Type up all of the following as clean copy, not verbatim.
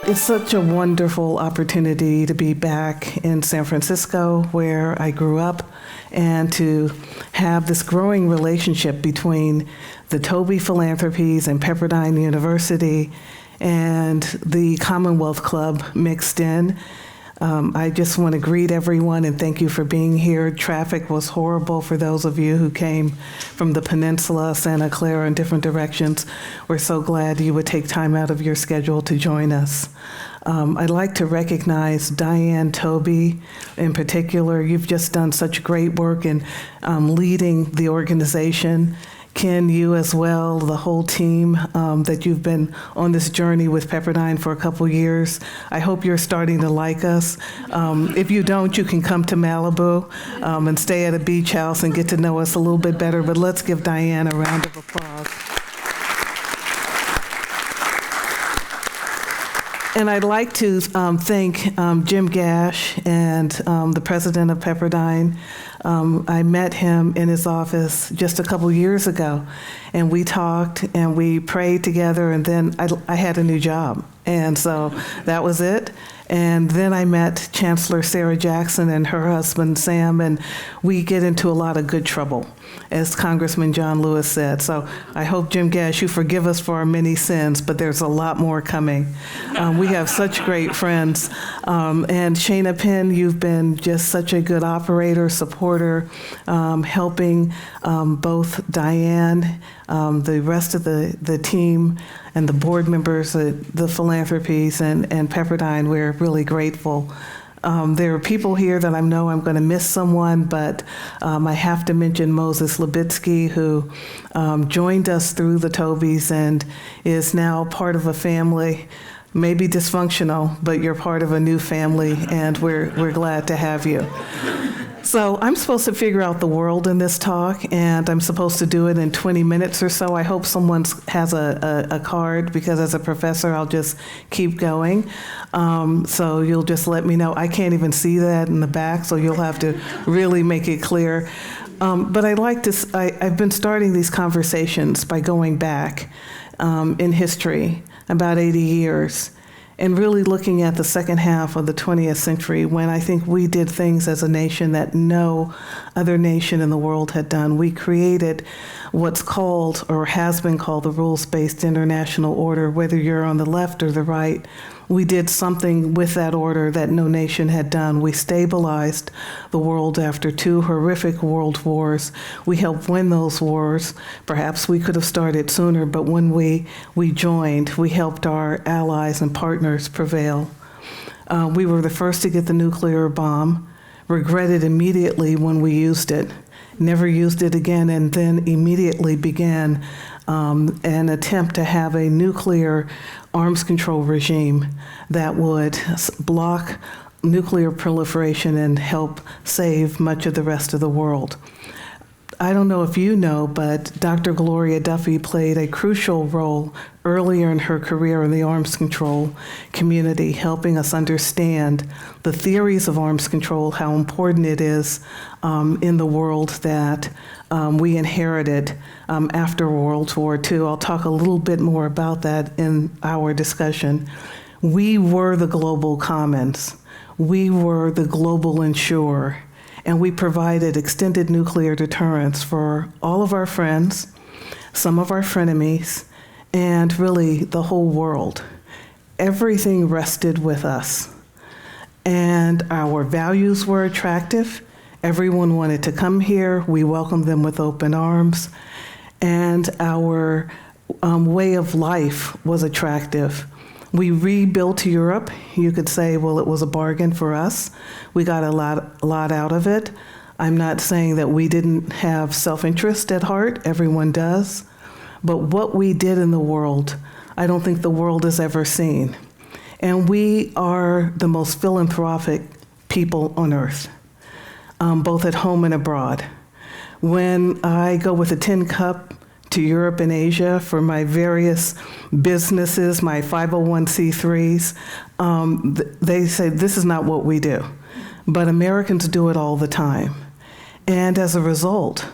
It's such a wonderful opportunity to be back in San Francisco, where I grew up, and to have this growing relationship between the Toby Philanthropies and Pepperdine University and the Commonwealth Club mixed in. I just want to greet everyone and thank you for being here. Traffic was horrible for those of you who came from the peninsula, Santa Clara, and different directions. We're so glad you would take time out of your schedule to join us. I'd like to recognize Diane Toby in particular. You've just done such great work in leading the organization. Ken, you as well, the whole team that you've been on this journey with Pepperdine for a couple years. I hope you're starting to like us. If you don't, you can come to Malibu and stay at a beach house and get to know us a little bit better. But let's give Diane a round of applause. And I'd like to thank Jim Gash and the president of Pepperdine. I met him in his office just a couple years ago, and we talked and we prayed together, and then I had a new job. And so that was it. And then I met Chancellor Sarah Jackson and her husband, Sam, and we get into a lot of good trouble, as Congressman John Lewis said. So I hope, Jim Gash, you forgive us for our many sins, but there's a lot more coming. We have such great friends. And Shana Penn, you've been just such a good operator, supporter, helping both Diane, the rest of the team, and the board members, the philanthropies, and Pepperdine. We're really grateful. There are people here that I know I'm going to miss someone, but I have to mention Moses Libitsky, who joined us through the Tobys and is now part of a family, maybe dysfunctional, but you're part of a new family, and we're glad to have you. So I'm supposed to figure out the world in this talk, and I'm supposed to do it in 20 minutes or so. I hope someone has a card, because as a professor, I'll just keep going. So you'll just let me know. I can't even see that in the back, so you'll have to really make it clear. But I've been starting these conversations by going back in history, about 80 years, and really looking at the second half of the 20th century, when I think we did things as a nation that no other nation in the world had done. We created what's called, or has been called, the rules-based international order. Whether you're on the left or the right, we did something with that order that no nation had done. We stabilized the world after two horrific world wars. We helped win those wars. Perhaps we could have started sooner, but when we joined, we helped our allies and partners prevail. We were the first to get the nuclear bomb, regretted immediately when we used it, never used it again, and then immediately began an attempt to have a nuclear arms control regime that would block nuclear proliferation and help save much of the rest of the world. I don't know if you know, but Dr. Gloria Duffy played a crucial role earlier in her career in the arms control community, helping us understand the theories of arms control, how important it is in the world that we inherited after World War II. I'll talk a little bit more about that in our discussion. We were the global commons. We were the global insurer. And we provided extended nuclear deterrence for all of our friends, some of our frenemies, and really the whole world. Everything rested with us. And our values were attractive. Everyone wanted to come here. We welcomed them with open arms. And our way of life was attractive. We rebuilt Europe. You could say, well, it was a bargain for us. We got a lot out of it. I'm not saying that we didn't have self-interest at heart. Everyone does. But what we did in the world, I don't think the world has ever seen. And we are the most philanthropic people on earth, both at home and abroad. When I go with a tin cup to Europe and Asia for my various businesses, my 501c3s, they say this is not what we do. But Americans do it all the time. And as a result,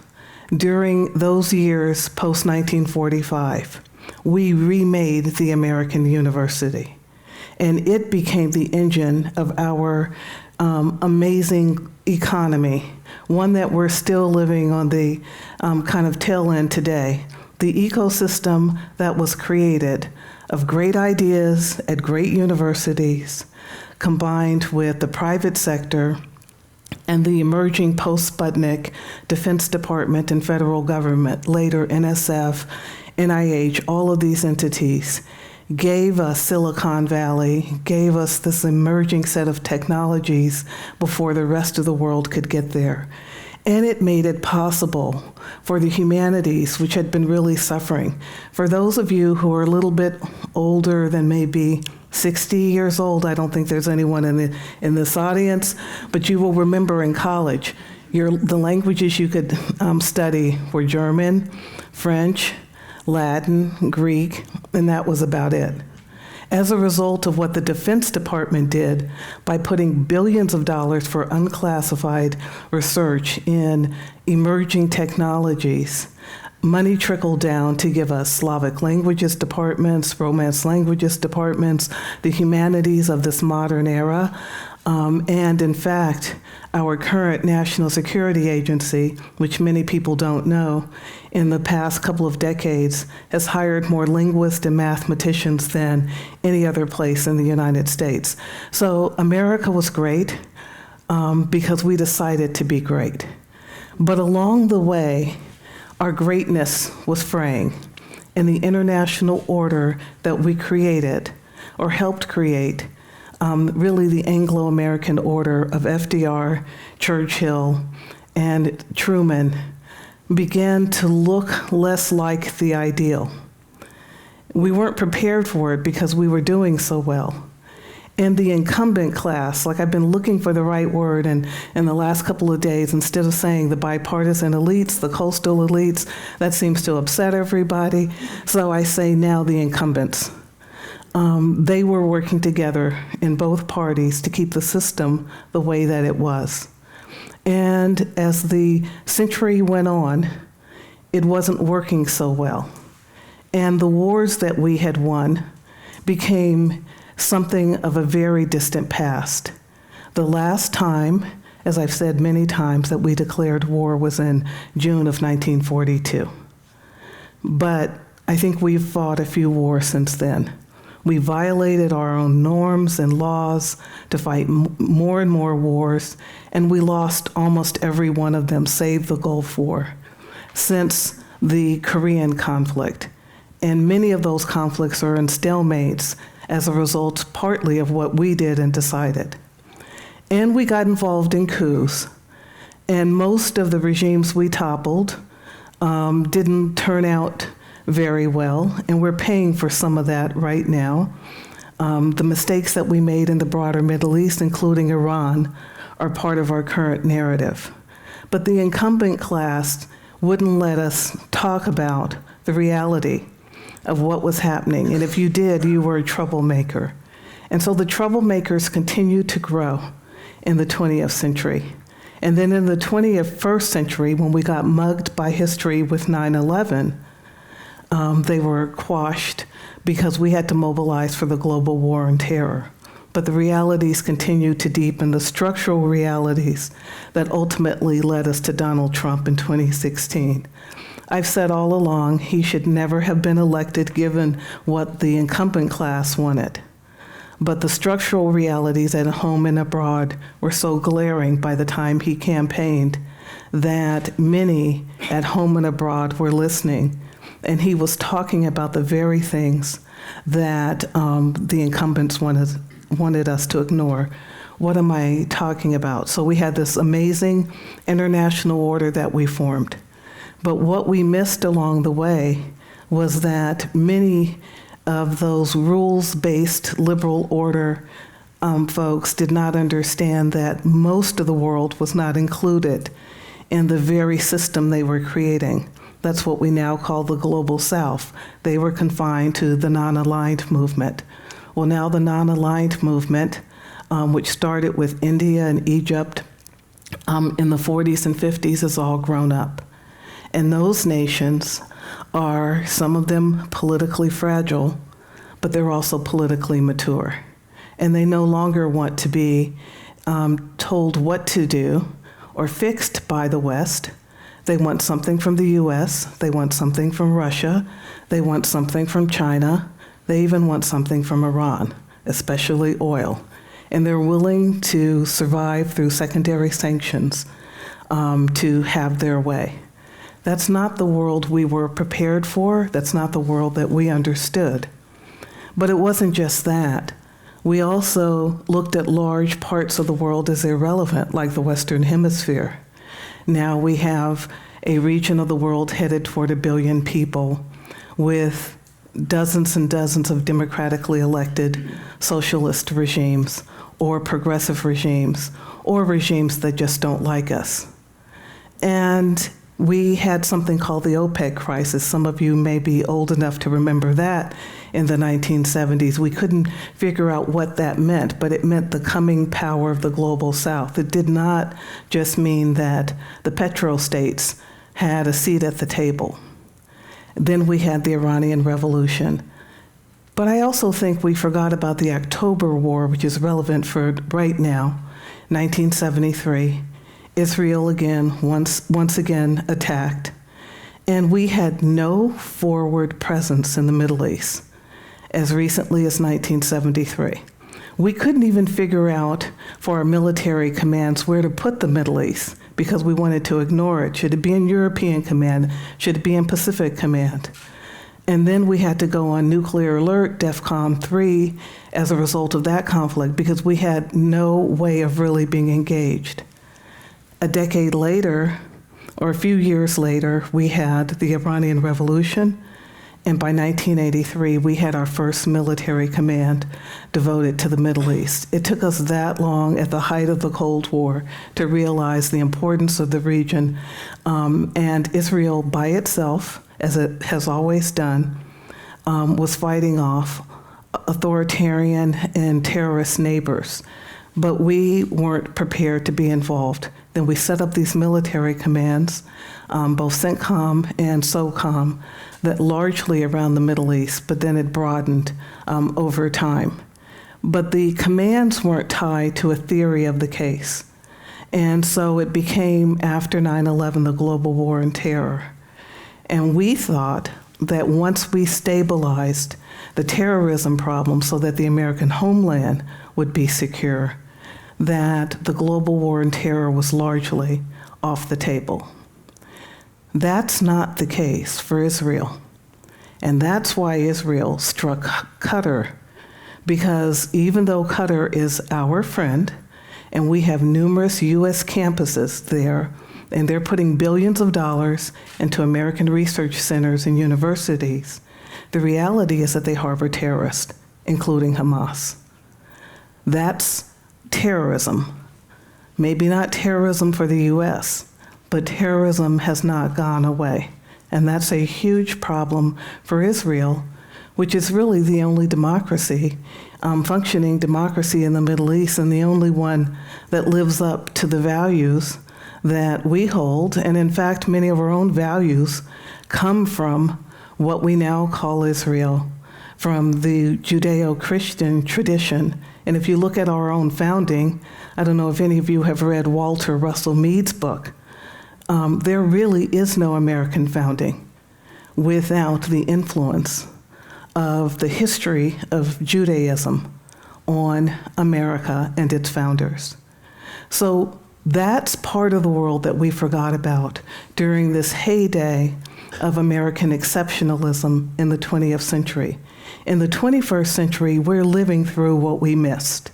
during those years post-1945, we remade the American university. and it became the engine of our amazing economy, one that we're still living on the kind of tail end today. The ecosystem that was created of great ideas at great universities, combined with the private sector and the emerging post-Sputnik Defense Department and federal government, later NSF, NIH, all of these entities gave us Silicon Valley, gave us this emerging set of technologies before the rest of the world could get there. And it made it possible for the humanities, which had been really suffering. For those of you who are a little bit older than maybe 60 years old, I don't think there's anyone in this audience, but you will remember in college, the languages you could study were German, French, Latin, Greek, and that was about it. As a result of what the Defense Department did by putting billions of dollars for unclassified research in emerging technologies, money trickled down to give us Slavic languages departments, Romance languages departments, the humanities of this modern era. And in fact, our current National Security Agency, which many people don't know, in the past couple of decades has hired more linguists and mathematicians than any other place in the United States. So America was great because we decided to be great. But along the way, our greatness was fraying, and the international order that we created or helped create, really the Anglo-American order of FDR, Churchill, and Truman, began to look less like the ideal. We weren't prepared for it because we were doing so well. And the incumbent class, like I've been looking for the right word, and in the last couple of days, instead of saying the bipartisan elites, the coastal elites, that seems to upset everybody, so I say now the incumbents. They were working together in both parties to keep the system the way that it was. And as the century went on, it wasn't working so well. And the wars that we had won became something of a very distant past. The last time, as I've said many times, that we declared war was in June of 1942. But I think we've fought a few wars since then. We violated our own norms and laws to fight more and more wars, and we lost almost every one of them, save the Gulf War, since the Korean conflict. And many of those conflicts are in stalemates as a result partly of what we did and decided. And we got involved in coups, and most of the regimes we toppled didn't turn out very well, and we're paying for some of that right now. The mistakes that we made in the broader Middle East, including Iran, are part of our current narrative. But the incumbent class wouldn't let us talk about the reality of what was happening, and if you did, you were a troublemaker. And so the troublemakers continued to grow in the 20th century. And then in the 21st century, when we got mugged by history with 9/11, they were quashed because we had to mobilize for the global war on terror. But the realities continued to deepen, the structural realities that ultimately led us to Donald Trump in 2016. I've said all along he should never have been elected given what the incumbent class wanted. But the structural realities at home and abroad were so glaring by the time he campaigned that many at home and abroad were listening. And he was talking about the very things that the incumbents wanted us to ignore. What am I talking about? So we had this amazing international order that we formed. But what we missed along the way was that many of those rules-based liberal order folks did not understand that most of the world was not included in the very system they were creating. That's what we now call the Global South. They were confined to the non-aligned movement. Well, now the non-aligned movement, which started with India and Egypt in the 40s and 50s, has all grown up. And those nations are, some of them politically fragile, but they're also politically mature. and they no longer want to be told what to do or fixed by the West. They want something from the US, they want something from Russia, they want something from China, they even want something from Iran, especially oil. And they're willing to survive through secondary sanctions to have their way. That's not the world we were prepared for, that's not the world that we understood. But it wasn't just that. We also looked at large parts of the world as irrelevant, like the Western Hemisphere. Now we have a region of the world headed toward 1 billion people with dozens and dozens of democratically elected socialist regimes or progressive regimes or regimes that just don't like us. And we had something called the OPEC crisis. Some of you may be old enough to remember that in the 1970s. We couldn't figure out what that meant, but it meant the coming power of the global South. It did not just mean that the petrostates had a seat at the table. Then we had the Iranian Revolution. But I also think we forgot about the October War, which is relevant for right now, 1973. Israel once again attacked, and we had no forward presence in the Middle East as recently as 1973. We couldn't even figure out for our military commands where to put the Middle East because we wanted to ignore it. Should it be in European Command? Should it be in Pacific Command? And then we had to go on nuclear alert, DEFCON 3, as a result of that conflict because we had no way of really being engaged. A decade later, or a few years later, we had the Iranian Revolution, and by 1983, we had our first military command devoted to the Middle East. It took us that long at the height of the Cold War to realize the importance of the region, and Israel by itself, as it has always done, was fighting off authoritarian and terrorist neighbors. But we weren't prepared to be involved. Then we set up these military commands, both CENTCOM and SOCOM, that largely around the Middle East, but then it broadened over time. But the commands weren't tied to a theory of the case. And so it became, after 9/11, the global war on terror. And we thought that once we stabilized the terrorism problem so that the American homeland would be secure, that the global war on terror was largely off the table. That's not the case for Israel. And that's why Israel struck Qatar, because even though Qatar is our friend, and we have numerous US campuses there, and they're putting billions of dollars into American research centers and universities, the reality is that they harbor terrorists, including Hamas. That's terrorism. Maybe not terrorism for the US, but terrorism has not gone away. And that's a huge problem for Israel, which is really the only democracy, functioning democracy in the Middle East, and the only one that lives up to the values that we hold. And in fact, many of our own values come from what we now call Israel, from the Judeo-Christian tradition. And if you look at our own founding, I don't know if any of you have read Walter Russell Mead's book, there really is no American founding without the influence of the history of Judaism on America and its founders. So that's part of the world that we forgot about during this heyday of American exceptionalism in the 20th century. In the 21st century, we're living through what we missed.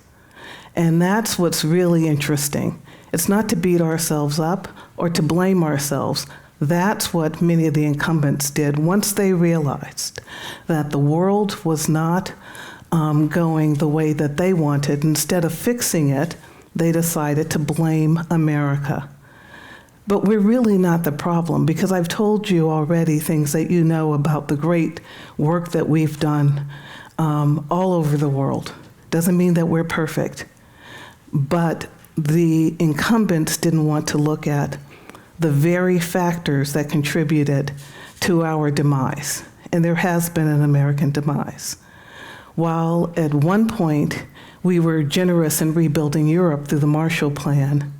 And that's what's really interesting. It's not to beat ourselves up or to blame ourselves. That's what many of the incumbents did once they realized that the world was not going the way that they wanted. Instead of fixing it, they decided to blame America. But we're really not the problem, because I've told you already things that you know about the great work that we've done all over the world. Doesn't mean that we're perfect, but the incumbents didn't want to look at the very factors that contributed to our demise. And there has been an American demise. While at one point we were generous in rebuilding Europe through the Marshall Plan,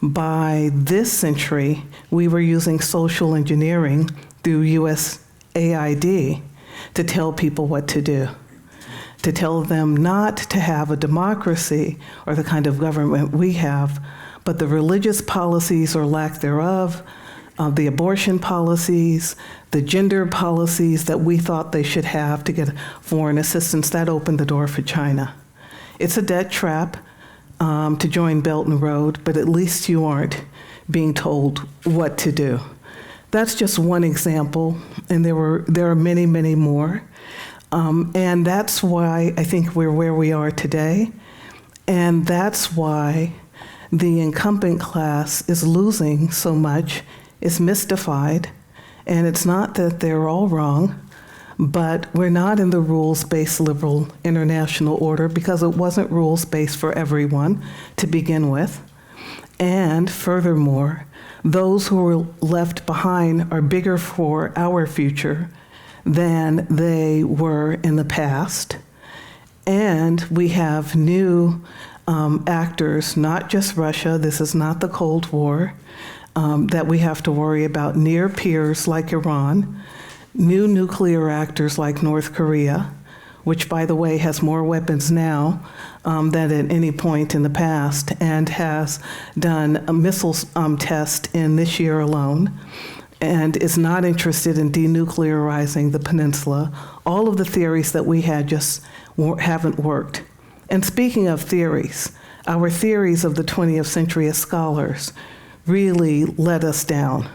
by this century we were using social engineering through USAID to tell people what to do, to tell them not to have a democracy or the kind of government we have, but the religious policies or lack thereof, the abortion policies, the gender policies that we thought they should have to get foreign assistance. That opened the door for China. It's a debt trap to join Belt and Road, but at least you aren't being told what to do. That's just one example, and there are many, many more. And that's why I think we're where we are today. And that's why the incumbent class is losing so much, is mystified. And it's not that they're all wrong, but we're not in the rules-based liberal international order because it wasn't rules-based for everyone to begin with. And furthermore, those who were left behind are bigger for our future than they were in the past. And we have new actors, not just Russia, this is not the Cold War, that we have to worry about, near peers like Iran, new nuclear actors like North Korea, which, by the way, has more weapons now than at any point in the past, and has done a missile test in this year alone, and is not interested in denuclearizing the peninsula. All of the theories that we had just haven't worked. And speaking of theories, our theories of the 20th century as scholars really let us down.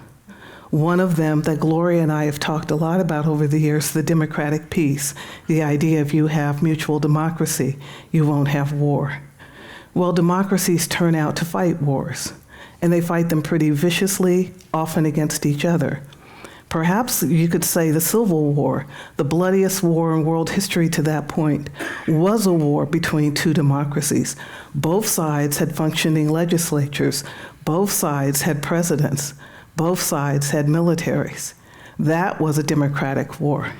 One of them that Gloria and I have talked a lot about over the years, the democratic peace, the idea if you have mutual democracy, you won't have war. Well, democracies turn out to fight wars, and they fight them pretty viciously, often against each other. Perhaps you could say the Civil War, the bloodiest war in world history to that point, was a war between two democracies. Both sides had functioning legislatures. Both sides had presidents. Both sides had militaries. That was a democratic war.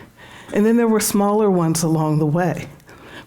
And then there were smaller ones along the way.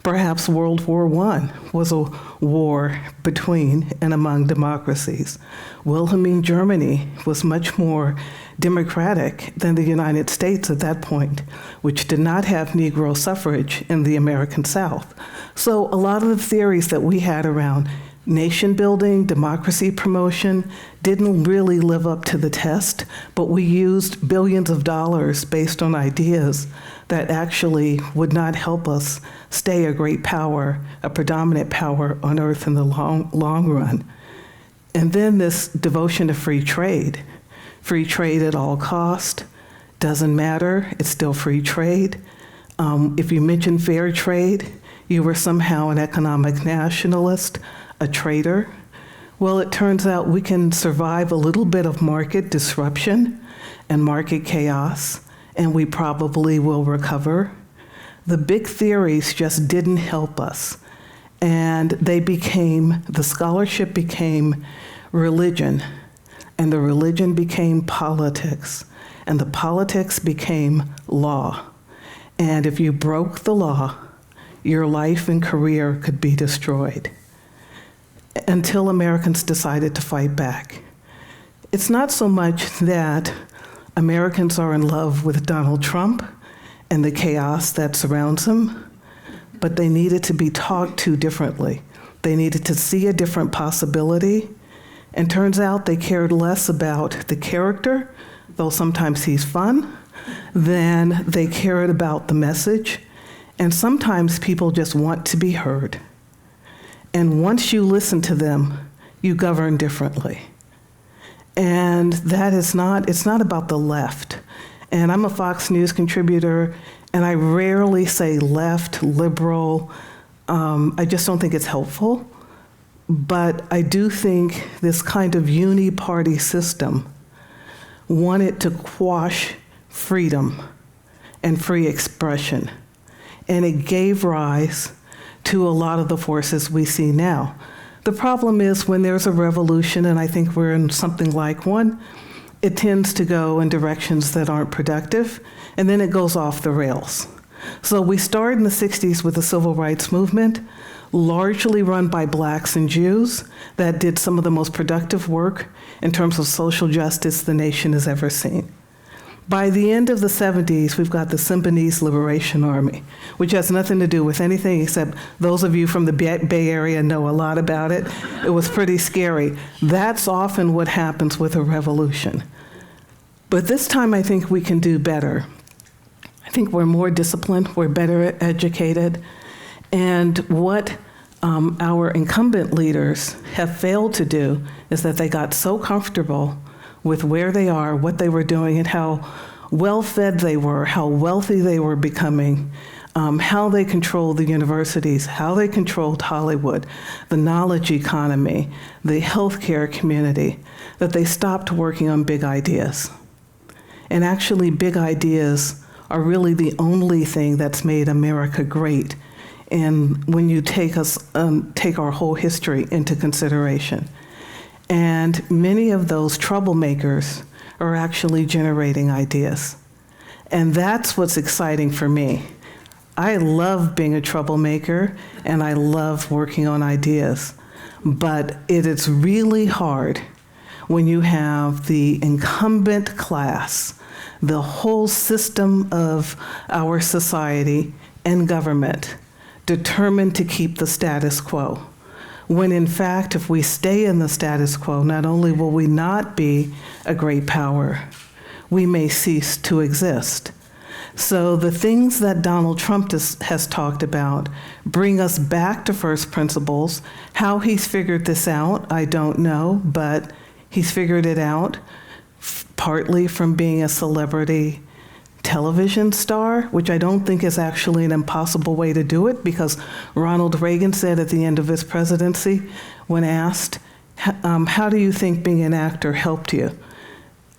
Perhaps World War I was a war between and among democracies. Wilhelmine Germany was much more democratic than the United States at that point, which did not have Negro suffrage in the American South. So a lot of the theories that we had around nation building, democracy promotion, didn't really live up to the test, but we used billions of dollars based on ideas that actually would not help us stay a great power, a predominant power on earth in the long run. And then this devotion to free trade at all cost, doesn't matter, it's still free trade. If you mention fair trade, you were somehow an economic nationalist, a traitor. Well, it turns out we can survive a little bit of market disruption and market chaos, and we probably will recover. The big theories just didn't help us, and the scholarship became religion, and the religion became politics, and the politics became law. And if you broke the law, your life and career could be destroyed, until Americans decided to fight back. It's not so much that Americans are in love with Donald Trump and the chaos that surrounds him, but they needed to be talked to differently. They needed to see a different possibility, and turns out they cared less about the character, though sometimes he's fun, than they cared about the message. And sometimes people just want to be heard. And once you listen to them, you govern differently. And it's not about the left. And I'm a Fox News contributor, and I rarely say left, liberal. I just don't think it's helpful. But I do think this kind of uni-party system wanted to quash freedom and free expression. And it gave rise to a lot of the forces we see now. The problem is when there's a revolution, and I think we're in something like one, it tends to go in directions that aren't productive, and then it goes off the rails. So we started in the 60s with the civil rights movement, largely run by blacks and Jews, that did some of the most productive work in terms of social justice the nation has ever seen. By the end of the 70s, we've got the Symbionese Liberation Army, which has nothing to do with anything except those of you from the Bay Area know a lot about it. It was pretty scary. That's often what happens with a revolution. But this time I think we can do better. I think we're more disciplined, we're better educated, and what our incumbent leaders have failed to do is that they got so comfortable with where they are, what they were doing, and how well-fed they were, how wealthy they were becoming, how they controlled the universities, how they controlled Hollywood, the knowledge economy, the healthcare community, that they stopped working on big ideas. And actually, big ideas are really the only thing that's made America great. And when you take our whole history into consideration. And many of those troublemakers are actually generating ideas. And that's what's exciting for me. I love being a troublemaker, and I love working on ideas. But it is really hard when you have the incumbent class, the whole system of our society and government determined to keep the status quo. When in fact, if we stay in the status quo, not only will we not be a great power, we may cease to exist. So the things that Donald Trump has talked about bring us back to first principles. How he's figured this out, I don't know, but he's figured it out partly from being a celebrity television star, which I don't think is actually an impossible way to do it, because Ronald Reagan said at the end of his presidency, when asked, how do you think being an actor helped you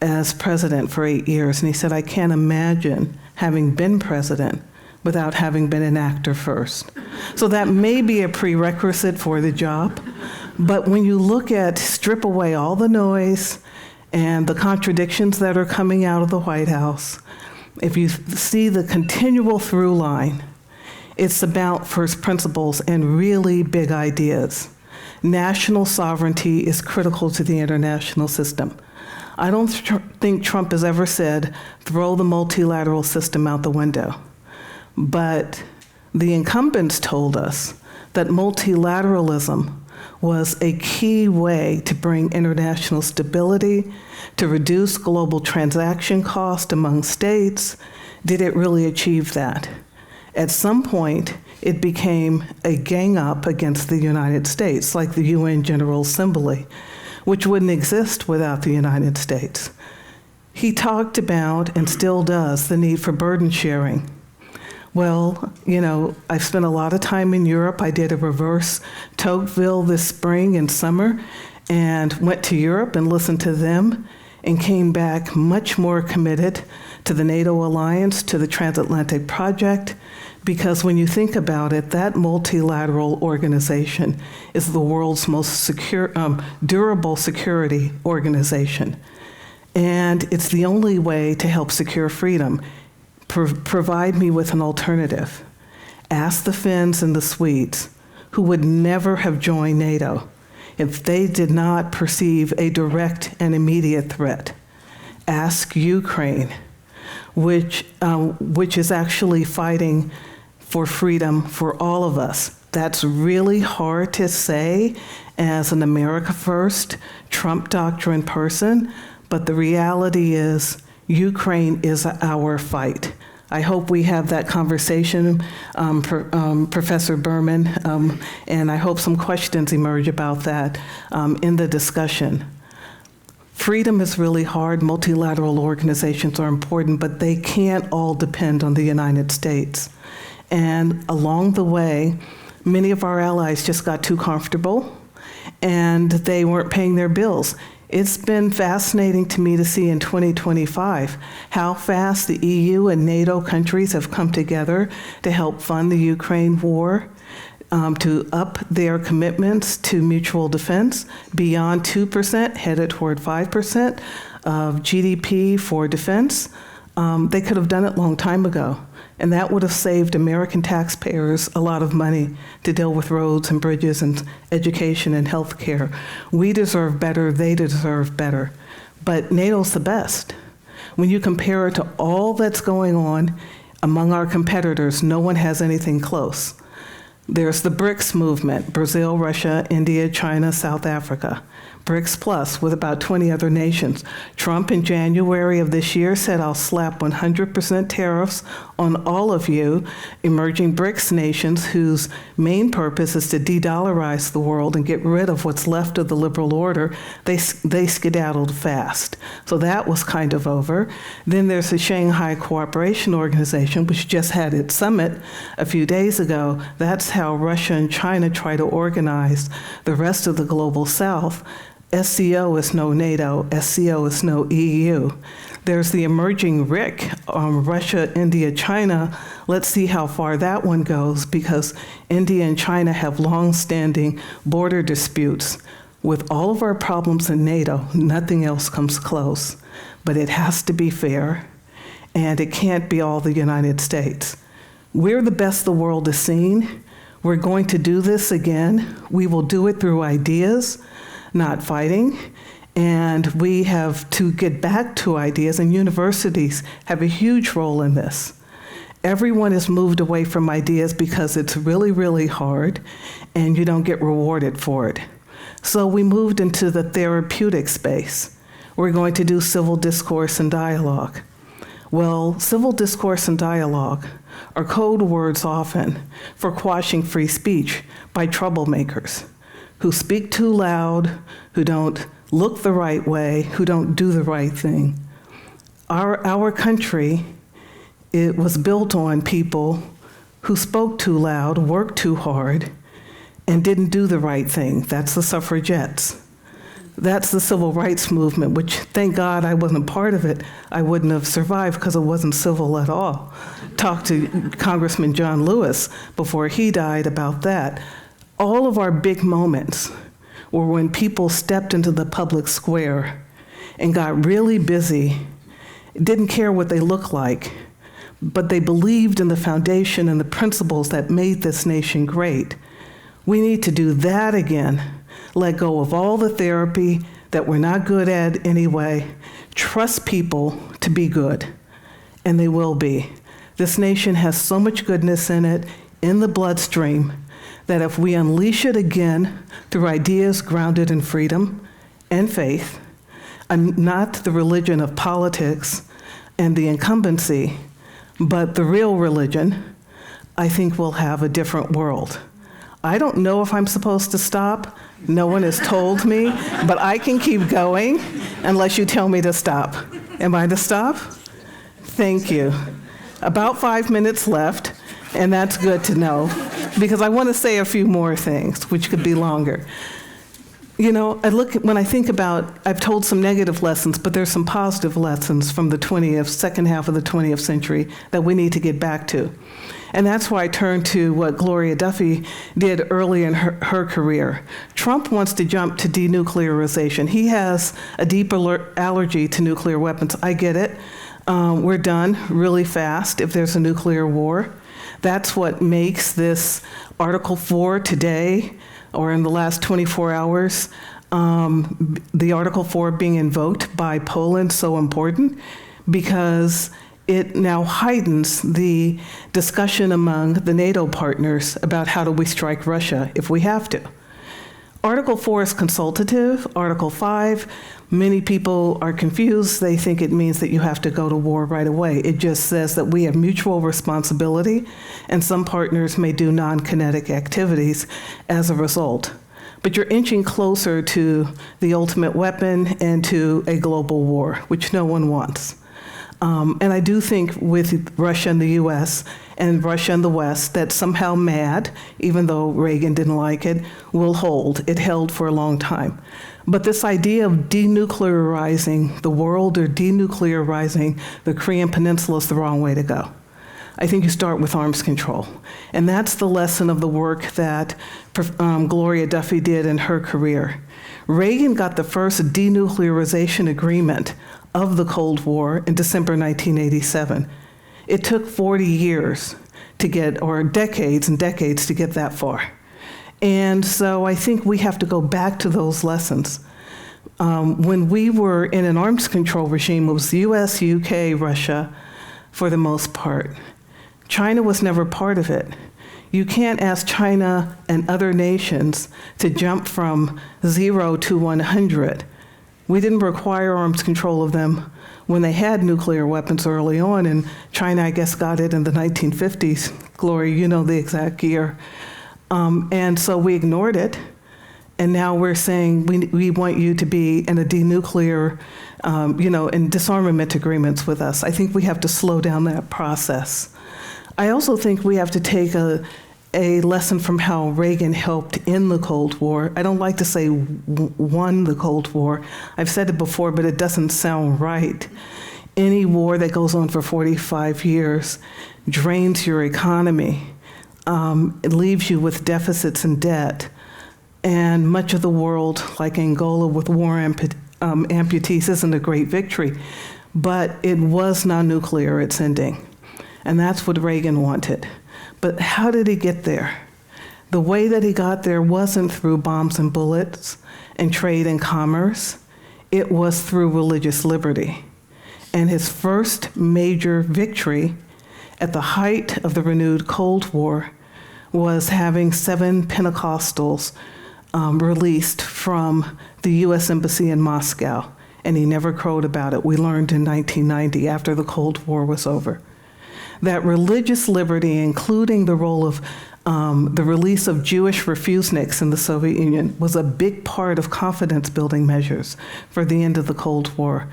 as president for 8 years? And he said, I can't imagine having been president without having been an actor first. So that may be a prerequisite for the job, but when you strip away all the noise and the contradictions that are coming out of the White House, if you see the continual through line, it's about first principles and really big ideas. National sovereignty is critical to the international system. I don't think Trump has ever said, throw the multilateral system out the window. But the incumbents told us that multilateralism was a key way to bring international stability, to reduce global transaction cost among states. Did it really achieve that? At some point, it became a gang up against the United States, like the UN General Assembly, which wouldn't exist without the United States. He talked about, and still does, the need for burden sharing. Well, I've spent a lot of time in Europe. I did a reverse Tocqueville this spring and summer, and went to Europe and listened to them, and came back much more committed to the NATO alliance, to the transatlantic project, because when you think about it, that multilateral organization is the world's most secure, durable security organization. And it's the only way to help secure freedom. Provide me with an alternative. Ask the Finns and the Swedes, who would never have joined NATO if they did not perceive a direct and immediate threat. Ask Ukraine, which is actually fighting for freedom for all of us. That's really hard to say as an America First, Trump doctrine person, but the reality is Ukraine is our fight. I hope we have that conversation, Professor Berman, and I hope some questions emerge about that in the discussion. Freedom is really hard. Multilateral organizations are important, but they can't all depend on the United States. And along the way, many of our allies just got too comfortable, and they weren't paying their bills. It's been fascinating to me to see in 2025 how fast the EU and NATO countries have come together to help fund the Ukraine war, to up their commitments to mutual defense beyond 2%, headed toward 5% of GDP for defense. They could have done it a long time ago. And that would have saved American taxpayers a lot of money to deal with roads and bridges and education and health care. We deserve better, they deserve better. But NATO's the best. When you compare it to all that's going on among our competitors, no one has anything close. There's the BRICS movement, Brazil, Russia, India, China, South Africa. BRICS Plus with about 20 other nations. Trump in January of this year said, I'll slap 100% tariffs on all of you, emerging BRICS nations whose main purpose is to de-dollarize the world and get rid of what's left of the liberal order. They skedaddled fast. So that was kind of over. Then there's the Shanghai Cooperation Organization, which just had its summit a few days ago. That's how Russia and China try to organize the rest of the global South. SCO is no NATO, SCO is no EU. There's the emerging RIC, Russia, India, China. Let's see how far that one goes, because India and China have long-standing border disputes. With all of our problems in NATO, nothing else comes close. But it has to be fair, and it can't be all the United States. We're the best the world has seen. We're going to do this again. We will do it through ideas, not fighting, and we have to get back to ideas, and universities have a huge role in this. Everyone has moved away from ideas because it's really, really hard, and you don't get rewarded for it. So we moved into the therapeutic space. We're going to do civil discourse and dialogue. Well, civil discourse and dialogue are code words often for quashing free speech by troublemakers who speak too loud, who don't look the right way, who don't do the right thing. Our country, it was built on people who spoke too loud, worked too hard, and didn't do the right thing. That's the suffragettes. That's the civil rights movement, which, thank God I wasn't part of it. I wouldn't have survived because it wasn't civil at all. Talked to Congressman John Lewis before he died about that. All of our big moments were when people stepped into the public square and got really busy, didn't care what they looked like, but they believed in the foundation and the principles that made this nation great. We need to do that again. Let go of all the therapy that we're not good at anyway. Trust people to be good, and they will be. This nation has so much goodness in it, in the bloodstream, that if we unleash it again through ideas grounded in freedom and faith, and not the religion of politics and the incumbency, but the real religion, I think we'll have a different world. I don't know if I'm supposed to stop. No one has told me, but I can keep going unless you tell me to stop. Am I to stop? Thank you. About 5 minutes left, and that's good to know, because I want to say a few more things, which could be longer. You know, when I think about, I've told some negative lessons, but there's some positive lessons from the second half of the 20th century that we need to get back to. And that's why I turn to what Gloria Duffy did early in her career. Trump wants to jump to denuclearization. He has a deep allergy to nuclear weapons. I get it. We're done really fast if there's a nuclear war. That's what makes this Article 4 today, or in the last 24 hours, the Article 4 being invoked by Poland so important, because it now heightens the discussion among the NATO partners about how do we strike Russia if we have to. Article 4 is consultative. Article 5, many people are confused. They think it means that you have to go to war right away. It just says that we have mutual responsibility, and some partners may do non-kinetic activities as a result. But you're inching closer to the ultimate weapon and to a global war, which no one wants. And I do think with Russia and the US and Russia and the West, that somehow MAD, even though Reagan didn't like it, will hold. It held for a long time. But this idea of denuclearizing the world or denuclearizing the Korean Peninsula is the wrong way to go. I think you start with arms control. And that's the lesson of the work that Gloria Duffy did in her career. Reagan got the first denuclearization agreement of the Cold War in December 1987. It took 40 years to get, or decades and decades to get that far. And so I think we have to go back to those lessons. When we were in an arms control regime, it was the US, UK, Russia, for the most part. China was never part of it. You can't ask China and other nations to jump from 0 to 100. We didn't require arms control of them when they had nuclear weapons early on, and China, I guess, got it in the 1950s. Gloria, you know the exact year. And so we ignored it, and now we're saying we want you to be in a denuclear, in disarmament agreements with us. I think we have to slow down that process. I also think we have to take a lesson from how Reagan helped in the Cold War. I don't like to say won the Cold War. I've said it before, but it doesn't sound right. Any war that goes on for 45 years drains your economy. It leaves you with deficits and debt. And much of the world, like Angola with war amputees, isn't a great victory. But it was non-nuclear, its ending. And that's what Reagan wanted. But how did he get there? The way that he got there wasn't through bombs and bullets and trade and commerce. It was through religious liberty. And his first major victory at the height of the renewed Cold War was having 7 Pentecostals released from the US Embassy in Moscow. And he never crowed about it. We learned in 1990, after the Cold War was over, that religious liberty, including the role of the release of Jewish refuseniks in the Soviet Union, was a big part of confidence-building measures for the end of the Cold War.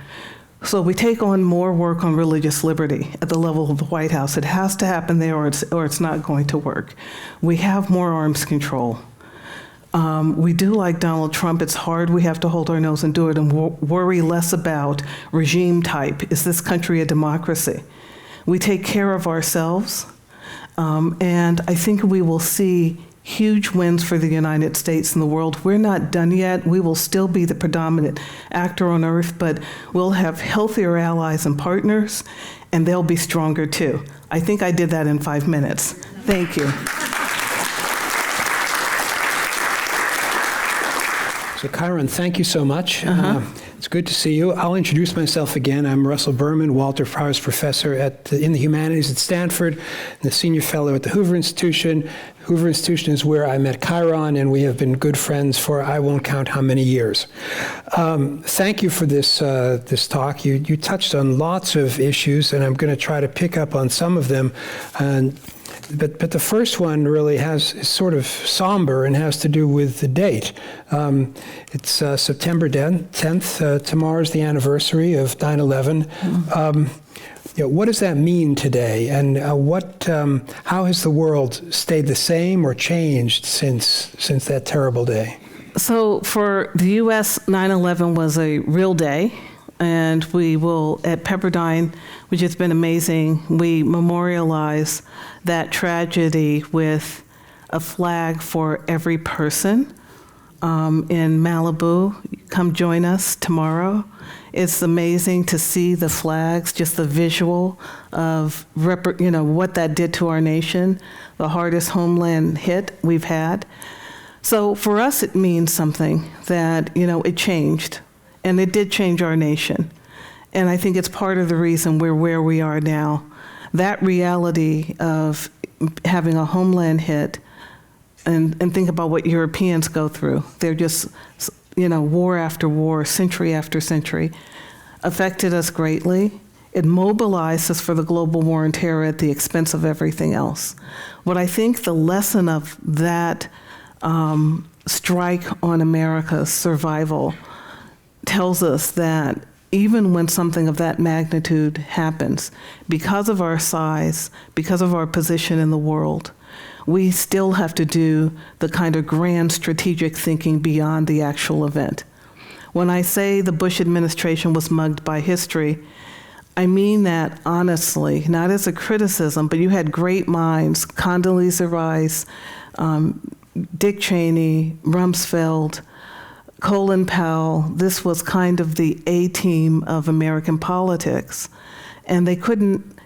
So we take on more work on religious liberty at the level of the White House. It has to happen there, or it's not going to work. We have more arms control. We do like Donald Trump. It's hard. We have to hold our nose and do it and worry less about regime type. Is this country a democracy? We take care of ourselves, and I think we will see huge wins for the United States and the world. We're not done yet. We will still be the predominant actor on earth, but we'll have healthier allies and partners, and they'll be stronger too. I think I did that in 5 minutes. Thank you. So Kyron, thank you so much. It's good to see you. I'll introduce myself again. I'm Russell Berman, Walter Prowse Professor in the Humanities at Stanford, and the Senior Fellow at the Hoover Institution. Hoover Institution is where I met Kyron, and we have been good friends for I won't count how many years. Thank you for this talk. You touched on lots of issues, and I'm going to try to pick up on some of them. But the first one really is sort of somber and has to do with the date. It's September 10th. Tomorrow's the anniversary of 9/11. What does that mean today? And how has the world stayed the same or changed since that terrible day? So for the U.S., 9/11 was a real day. And we will, at Pepperdine, which has been amazing, we memorialize that tragedy with a flag for every person in Malibu. Come join us tomorrow. It's amazing to see the flags, just the visual of what that did to our nation, the hardest homeland hit we've had. So for us, it means something that, it changed. And it did change our nation. And I think it's part of the reason we're where we are now. That reality of having a homeland hit, and think about what Europeans go through. They're just, war after war, century after century, affected us greatly. It mobilized us for the global war on terror at the expense of everything else. What I think the lesson of that strike on America's survival tells us that even when something of that magnitude happens, because of our size, because of our position in the world, we still have to do the kind of grand strategic thinking beyond the actual event. When I say the Bush administration was mugged by history, I mean that honestly, not as a criticism, but you had great minds, Condoleezza Rice, Dick Cheney, Rumsfeld, Colin Powell. This was kind of the A-team of American politics. And they couldn't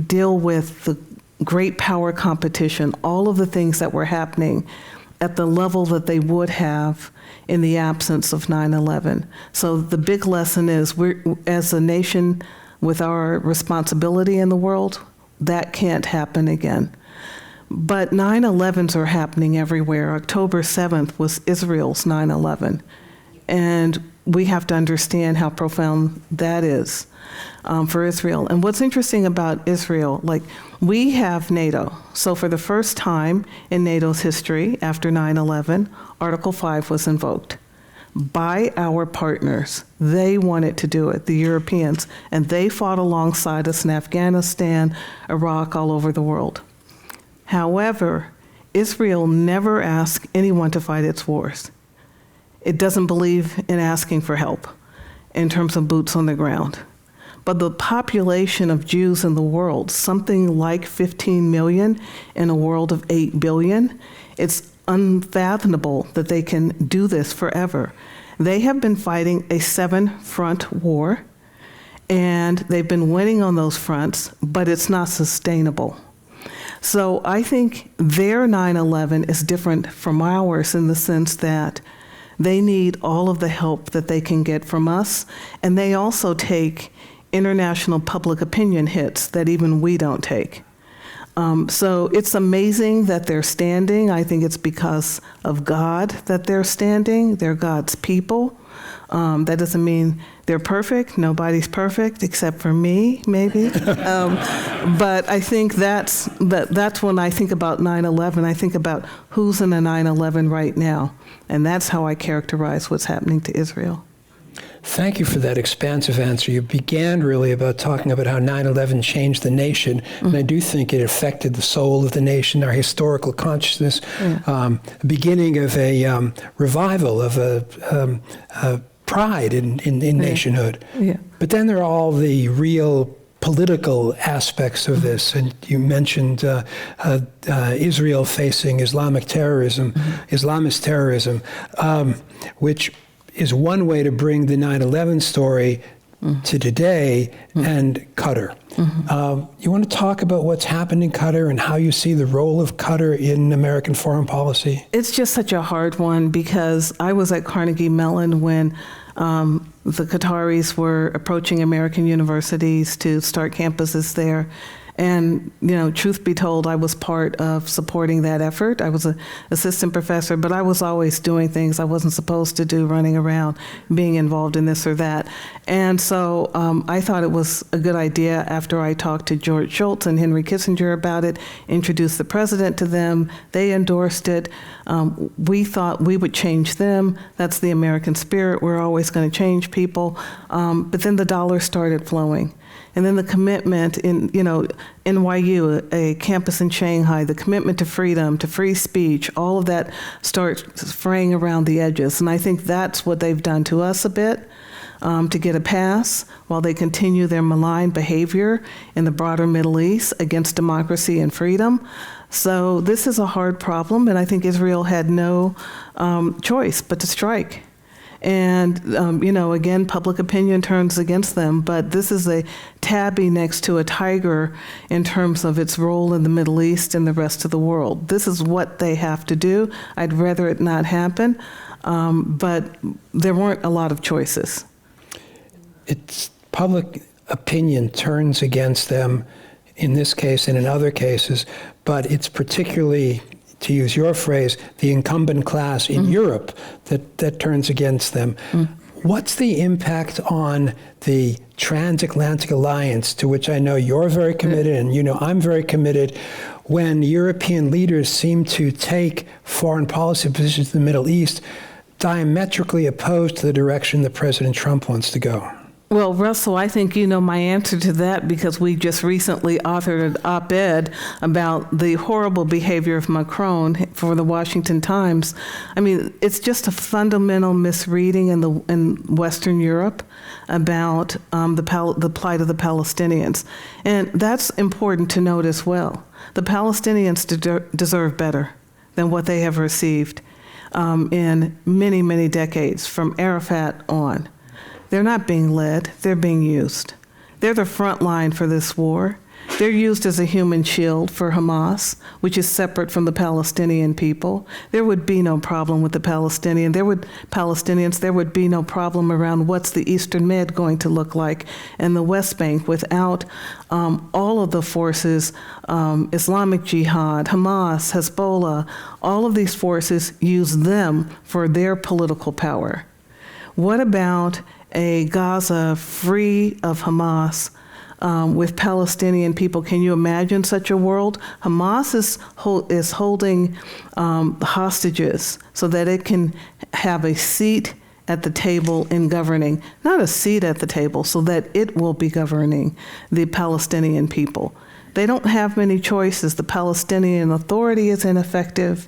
deal with the great power competition, all of the things that were happening at the level that they would have in the absence of 9/11. So the big lesson is, we're, as a nation with our responsibility in the world, that can't happen again. But 9/11s are happening everywhere. October 7th was Israel's 9/11. And we have to understand how profound that is for Israel. And what's interesting about Israel, like, we have NATO. So for the first time in NATO's history, after 9/11, Article 5 was invoked by our partners. They wanted to do it, the Europeans, and they fought alongside us in Afghanistan, Iraq, all over the world. However, Israel never asked anyone to fight its wars. It doesn't believe in asking for help in terms of boots on the ground. But the population of Jews in the world, something like 15 million in a world of 8 billion, it's unfathomable that they can do this forever. They have been fighting a 7-front war, and they've been winning on those fronts, but it's not sustainable. So I think their 9/11 is different from ours in the sense that they need all of the help that they can get from us, and they also take international public opinion hits that even we don't take. So it's amazing that they're standing. I think it's because of God that they're standing. They're God's people. That doesn't mean they're perfect. Nobody's perfect except for me, maybe. But I think that's when I think about 9/11. I think about who's in a 9/11 right now. And that's how I characterize what's happening to Israel. Thank you for that expansive answer. You began really about talking about how 9/11 changed the nation, and I do think it affected the soul of the nation, our historical consciousness, beginning of a revival of a pride in nationhood. Yeah. But then there are all the real political aspects of this, and you mentioned Israel facing Islamic terrorism, Islamist terrorism, which is one way to bring the 9/11 story to today, and Qatar. You want to talk about what's happened in Qatar and how you see the role of Qatar in American foreign policy? It's just such a hard one because I was at Carnegie Mellon when the Qataris were approaching American universities to start campuses there. And, truth be told, I was part of supporting that effort. I was an assistant professor, but I was always doing things I wasn't supposed to do, running around, being involved in this or that. And so I thought it was a good idea after I talked to George Shultz and Henry Kissinger about it, introduced the president to them. They endorsed it. We thought we would change them. That's the American spirit. We're always going to change people. But then the dollar started flowing. And then the commitment in, NYU, a campus in Shanghai, the commitment to freedom, to free speech, all of that starts fraying around the edges. And I think that's what they've done to us a bit, to get a pass while they continue their malign behavior in the broader Middle East against democracy and freedom. So this is a hard problem, and I think Israel had no choice but to strike. And, again, public opinion turns against them, but this is a tabby next to a tiger in terms of its role in the Middle East and the rest of the world. This is what they have to do. I'd rather it not happen, but there weren't a lot of choices. It's public opinion turns against them in this case and in other cases, but it's particularly, to use your phrase, the incumbent class in Europe that turns against them. What's the impact on the transatlantic alliance, to which I know you're very committed and I'm very committed, when European leaders seem to take foreign policy positions in the Middle East diametrically opposed to the direction that President Trump wants to go? Well, Russell, I think you know my answer to that because we just recently authored an op-ed about the horrible behavior of Macron for the Washington Times. I mean, it's just a fundamental misreading in Western Europe about the plight of the Palestinians. And that's important to note as well. The Palestinians deserve better than what they have received in many, many decades, from Arafat on. They're not being led, they're being used. They're the front line for this war. They're used as a human shield for Hamas, which is separate from the Palestinian people. There would be no problem with the Palestinians. There would be no problem around what's the Eastern Med going to look like and the West Bank without all of the forces, Islamic Jihad, Hamas, Hezbollah, all of these forces use them for their political power. What about a Gaza free of Hamas with Palestinian people? Can you imagine such a world? Hamas is holding hostages so that it can have a seat at the table in governing, not a seat at the table, so that it will be governing the Palestinian people. They don't have many choices. The Palestinian Authority is ineffective.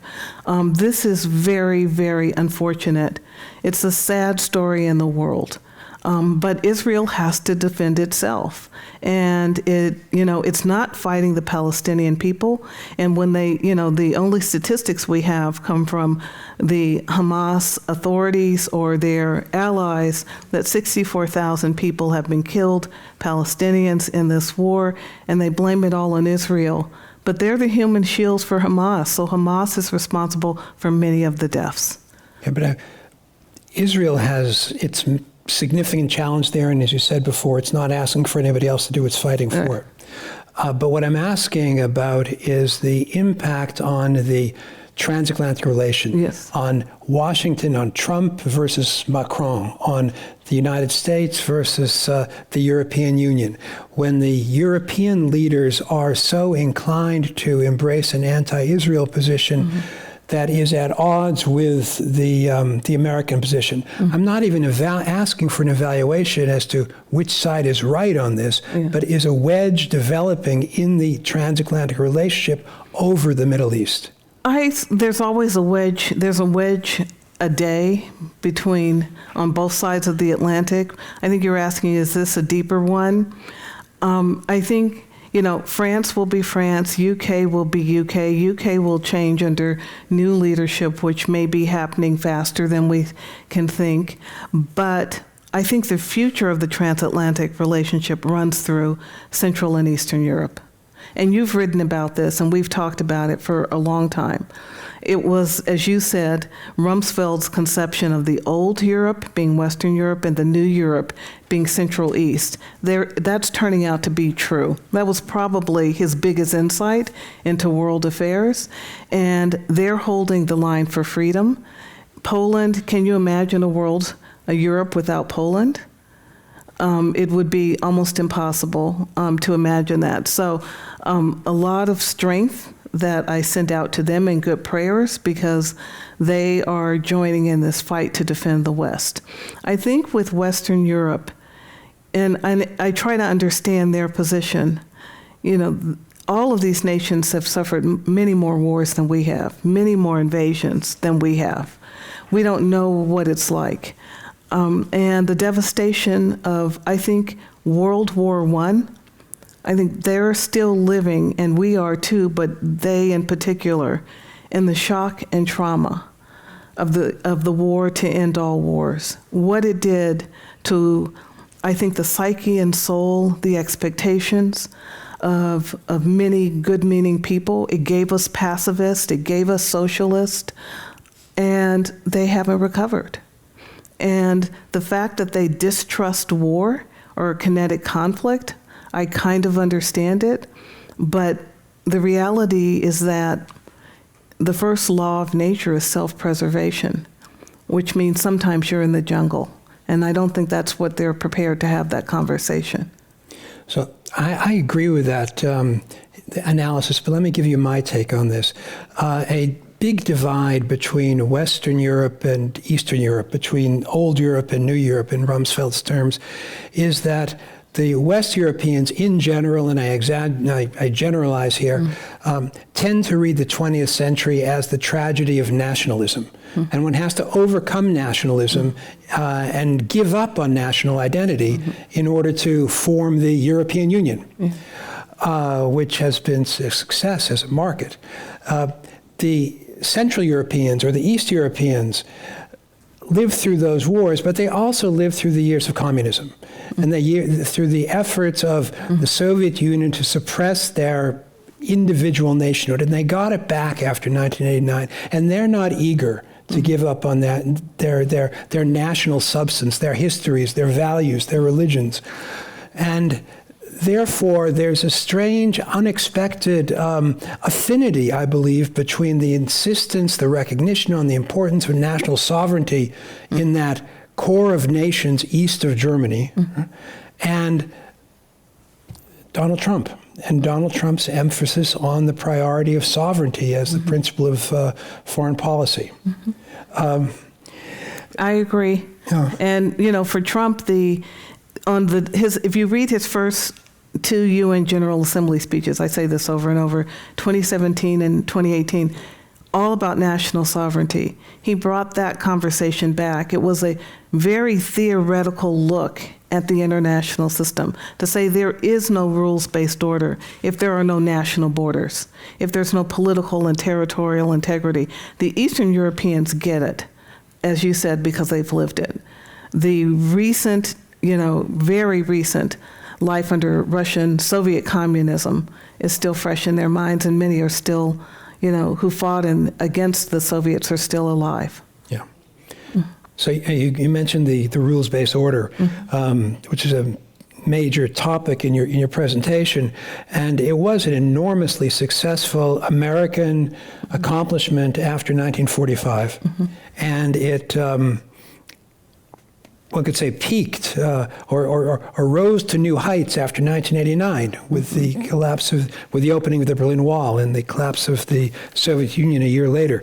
This is very, very unfortunate. It's a sad story in the world. But Israel has to defend itself. And it's not fighting the Palestinian people. And when the only statistics we have come from the Hamas authorities or their allies, that 64,000 people have been killed, Palestinians, in this war, and they blame it all on Israel. But they're the human shields for Hamas, so Hamas is responsible for many of the deaths. Yeah, but Israel has its significant challenge there, and as you said before, it's not asking for anybody else to do its fighting for it. But what I'm asking about is the impact on the transatlantic relation, yes, on Washington, on Trump versus Macron, on the United States versus the European Union. When the European leaders are so inclined to embrace an anti-Israel position, that is at odds with the American position. I'm not even asking for an evaluation as to which side is right on this, but is a wedge developing in the transatlantic relationship over the Middle East? There's always a wedge. There's a wedge a day on both sides of the Atlantic. I think you're asking, is this a deeper one? I think France will be France, UK will be UK. UK will change under new leadership, which may be happening faster than we can think. But I think the future of the transatlantic relationship runs through Central and Eastern Europe. And you've written about this, and we've talked about it for a long time. It was, as you said, Rumsfeld's conception of the old Europe being Western Europe and the new Europe being Central East. That's turning out to be true. That was probably his biggest insight into world affairs, and they're holding the line for freedom. Poland, can you imagine a Europe without Poland? It would be almost impossible to imagine that. So a lot of strength that I send out to them in good prayers, because they are joining in this fight to defend the West. I think with Western Europe, and I try to understand their position, all of these nations have suffered many more wars than we have, many more invasions than we have. We don't know what it's like. And the devastation of, I think, World War I think they're still living, and we are too, but they in particular, in the shock and trauma of the war to end all wars. What it did to, I think, the psyche and soul, the expectations of many good-meaning people. It gave us pacifists, it gave us socialists, and they haven't recovered. And the fact that they distrust war or kinetic conflict, I kind of understand it, but the reality is that the first law of nature is self-preservation, which means sometimes you're in the jungle. And I don't think that's what they're prepared to have that conversation. So I agree with that analysis, but let me give you my take on this. A big divide between Western Europe and Eastern Europe, between old Europe and new Europe in Rumsfeld's terms, is that the West Europeans in general, and I generalize here, tend to read the 20th century as the tragedy of nationalism. And one has to overcome nationalism and give up on national identity in order to form the European Union, which has been a success as a market. The Central Europeans or the East Europeans lived through those wars, but they also lived through the years of communism and through the efforts of the Soviet Union to suppress their individual nationhood. And they got it back after 1989, and they're not eager to give up on that, their national substance, their histories, their values, their religions. And therefore, there's a strange, unexpected affinity, I believe, between the insistence, the recognition on the importance of national sovereignty in that core of nations east of Germany, and Donald Trump, and Donald Trump's emphasis on the priority of sovereignty as the principle of foreign policy. I agree. Yeah. And, you know, for Trump, if you read his first two UN General Assembly speeches, I say this over and over, 2017 and 2018, all about national sovereignty. He brought that conversation back. It was a very theoretical look at the international system to say there is no rules-based order if there are no national borders, if there's no political and territorial integrity. The Eastern Europeans get it, as you said, because they've lived it. The recent, very recent life under Russian Soviet communism is still fresh in their minds, and many are still, who fought against the Soviets are still alive. Yeah. So you mentioned the rules-based order, which is a major topic in your presentation, and it was an enormously successful American accomplishment after 1945, and it one could say peaked or rose to new heights after 1989 with the collapse with the opening of the Berlin Wall and the collapse of the Soviet Union a year later.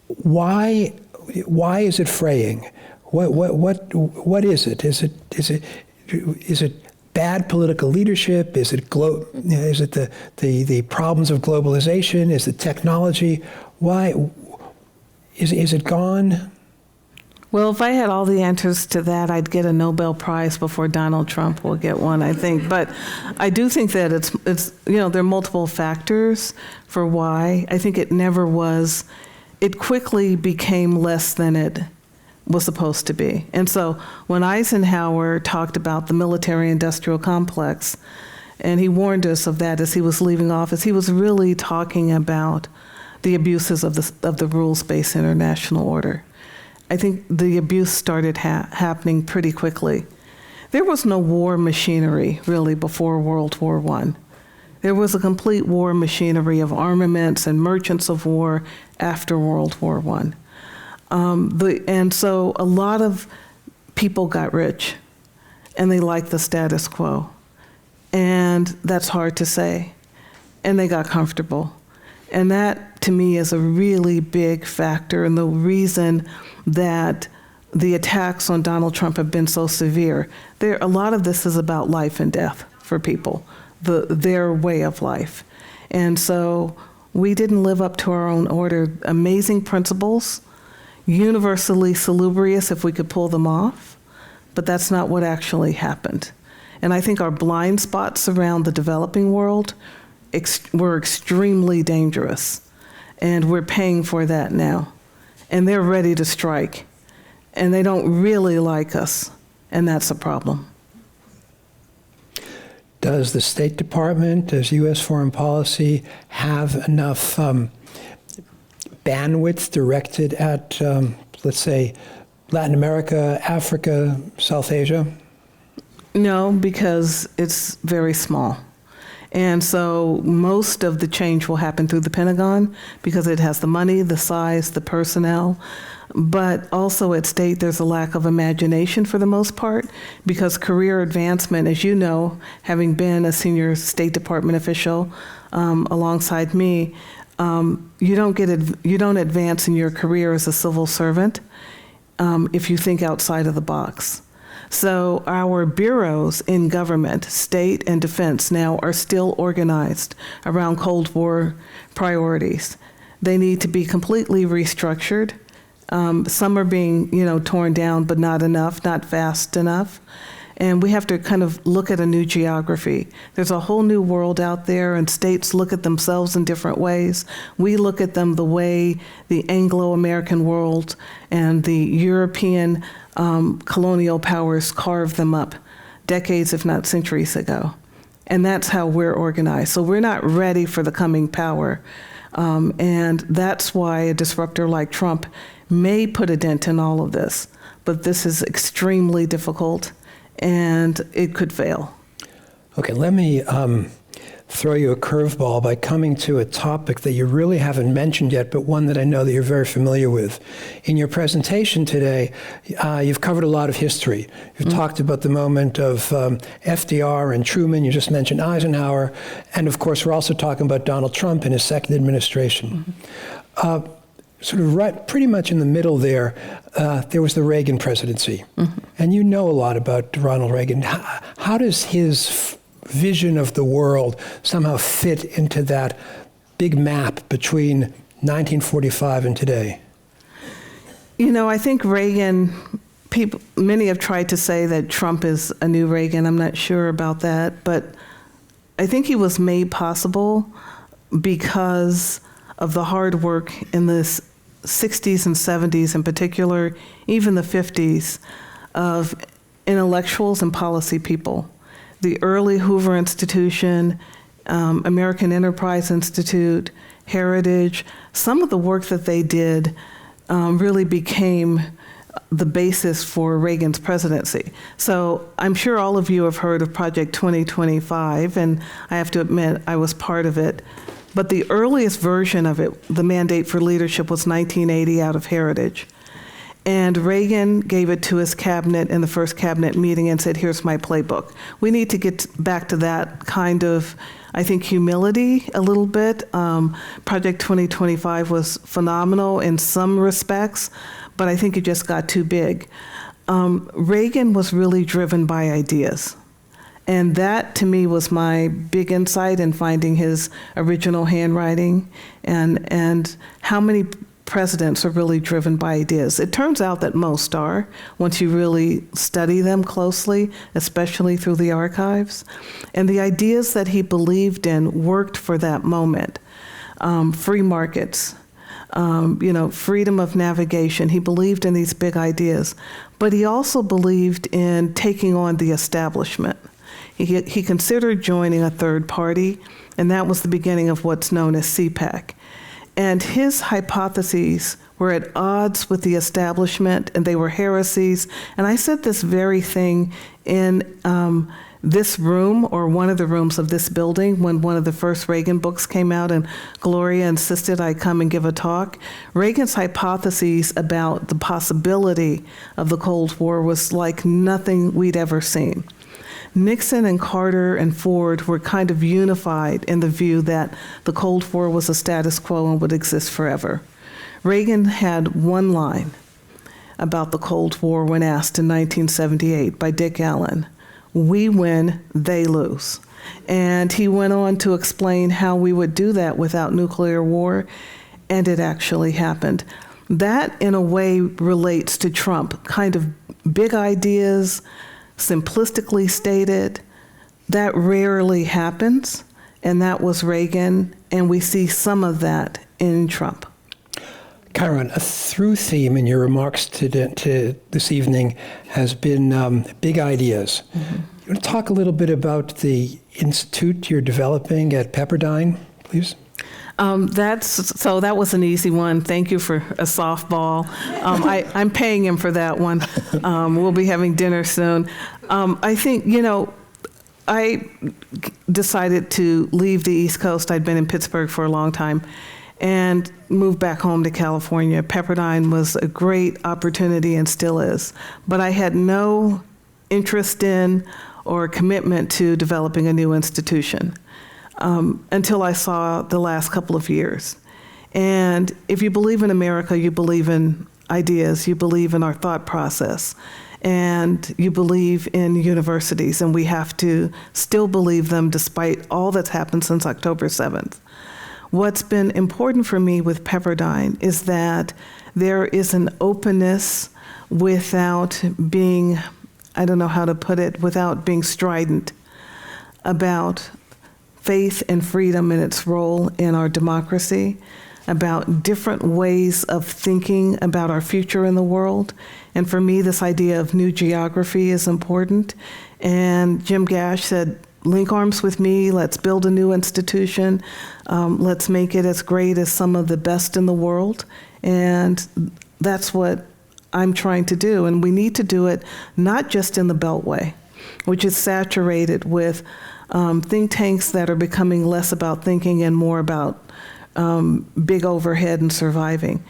Why is it fraying? What is it? Is it bad political leadership? Is it the problems of globalization? Is it technology? Why is it gone? Well, if I had all the answers to that, I'd get a Nobel Prize before Donald Trump will get one, I think. But I do think that it's there are multiple factors for why. I think it never was. It quickly became less than it was supposed to be. And so when Eisenhower talked about the military-industrial complex, and he warned us of that as he was leaving office, he was really talking about the abuses of the rules-based international order. I think the abuse started happening pretty quickly. There was no war machinery, really, before World War I. There was a complete war machinery of armaments and merchants of war after World War I. And so a lot of people got rich, and they liked the status quo. And that's hard to say. And they got comfortable. And that, to me, is a really big factor, and the reason that the attacks on Donald Trump have been so severe. A lot of this is about life and death for people, their way of life. And so we didn't live up to our own order. Amazing principles, universally salubrious if we could pull them off, but that's not what actually happened. And I think our blind spots around the developing world were extremely dangerous, and we're paying for that now. And they're ready to strike, and they don't really like us, and that's a problem. Does the State Department, does U.S. foreign policy have enough bandwidth directed at, let's say, Latin America, Africa, South Asia? No, because it's very small. And so most of the change will happen through the Pentagon because it has the money, the size, the personnel. But also at state, there's a lack of imagination for the most part because career advancement, as you know, having been a senior State Department official alongside me, you don't advance in your career as a civil servant if you think outside of the box. So our bureaus in government, state and defense now are still organized around Cold War priorities. They need to be completely restructured. Some are being, torn down, but not enough, not fast enough. And we have to kind of look at a new geography. There's a whole new world out there, and states look at themselves in different ways. We look at them the way the Anglo-American world and the European colonial powers carved them up decades, if not centuries ago. And that's how we're organized. So we're not ready for the coming power. And that's why a disruptor like Trump may put a dent in all of this. But this is extremely difficult, and it could fail. Okay, let me throw you a curveball by coming to a topic that you really haven't mentioned yet, but one that I know that you're very familiar with. In your presentation today, you've covered a lot of history. You've talked about the moment of FDR and Truman. You just mentioned Eisenhower. And of course, we're also talking about Donald Trump and his second administration. Sort of right, pretty much in the middle there was the Reagan presidency. And you know a lot about Ronald Reagan. How does his vision of the world somehow fit into that big map between 1945 and today? You know, I think Reagan, many have tried to say that Trump is a new Reagan. I'm not sure about that, but I think he was made possible because of the hard work in the 60s and 70s in particular, even the 50s, of intellectuals and policy people. The early Hoover Institution, American Enterprise Institute, Heritage, some of the work that they did really became the basis for Reagan's presidency. So I'm sure all of you have heard of Project 2025, and I have to admit I was part of it. But the earliest version of it, the Mandate for Leadership, was 1980 out of Heritage. And Reagan gave it to his cabinet in the first cabinet meeting and said, here's my playbook. We need to get back to that kind of, I think, humility a little bit. Project 2025 was phenomenal in some respects, but I think it just got too big. Reagan was really driven by ideas. And that, to me, was my big insight in finding his original handwriting and how many presidents are really driven by ideas. It turns out that most are, once you really study them closely, especially through the archives. And the ideas that he believed in worked for that moment. Free markets, freedom of navigation. He believed in these big ideas. But he also believed in taking on the establishment. He considered joining a third party, and that was the beginning of what's known as CPAC. And his hypotheses were at odds with the establishment, and they were heresies. And I said this very thing in this room, or one of the rooms of this building, when one of the first Reagan books came out, and Gloria insisted I come and give a talk. Reagan's hypotheses about the possibility of the Cold War was like nothing we'd ever seen. Nixon and Carter and Ford were kind of unified in the view that the Cold War was a status quo and would exist forever. Reagan had one line about the Cold War when asked in 1978 by Dick Allen: "We win, they lose." And he went on to explain how we would do that without nuclear war, and it actually happened. That, in a way, relates to Trump, kind of big ideas, simplistically stated. That rarely happens, and that was Reagan, and we see some of that in Trump. Chiron, a through theme in your remarks to this evening has been big ideas. Mm-hmm. You want to talk a little bit about the institute you're developing at Pepperdine, please? That was an easy one. Thank you for a softball. I'm paying him for that one. We'll be having dinner soon. I think, I decided to leave the East Coast. I'd been in Pittsburgh for a long time and moved back home to California. Pepperdine was a great opportunity and still is, but I had no interest in or commitment to developing a new institution. Until I saw the last couple of years. And if you believe in America, you believe in ideas, you believe in our thought process, and you believe in universities, and we have to still believe them despite all that's happened since October 7th. What's been important for me with Pepperdine is that there is an openness without being I don't know how to put it without being strident, about faith and freedom and its role in our democracy, about different ways of thinking about our future in the world. And for me, this idea of new geography is important. And Jim Gash said, link arms with me, let's build a new institution, let's make it as great as some of the best in the world. And that's what I'm trying to do. And we need to do it not just in the Beltway, which is saturated with think tanks that are becoming less about thinking and more about big overhead and surviving,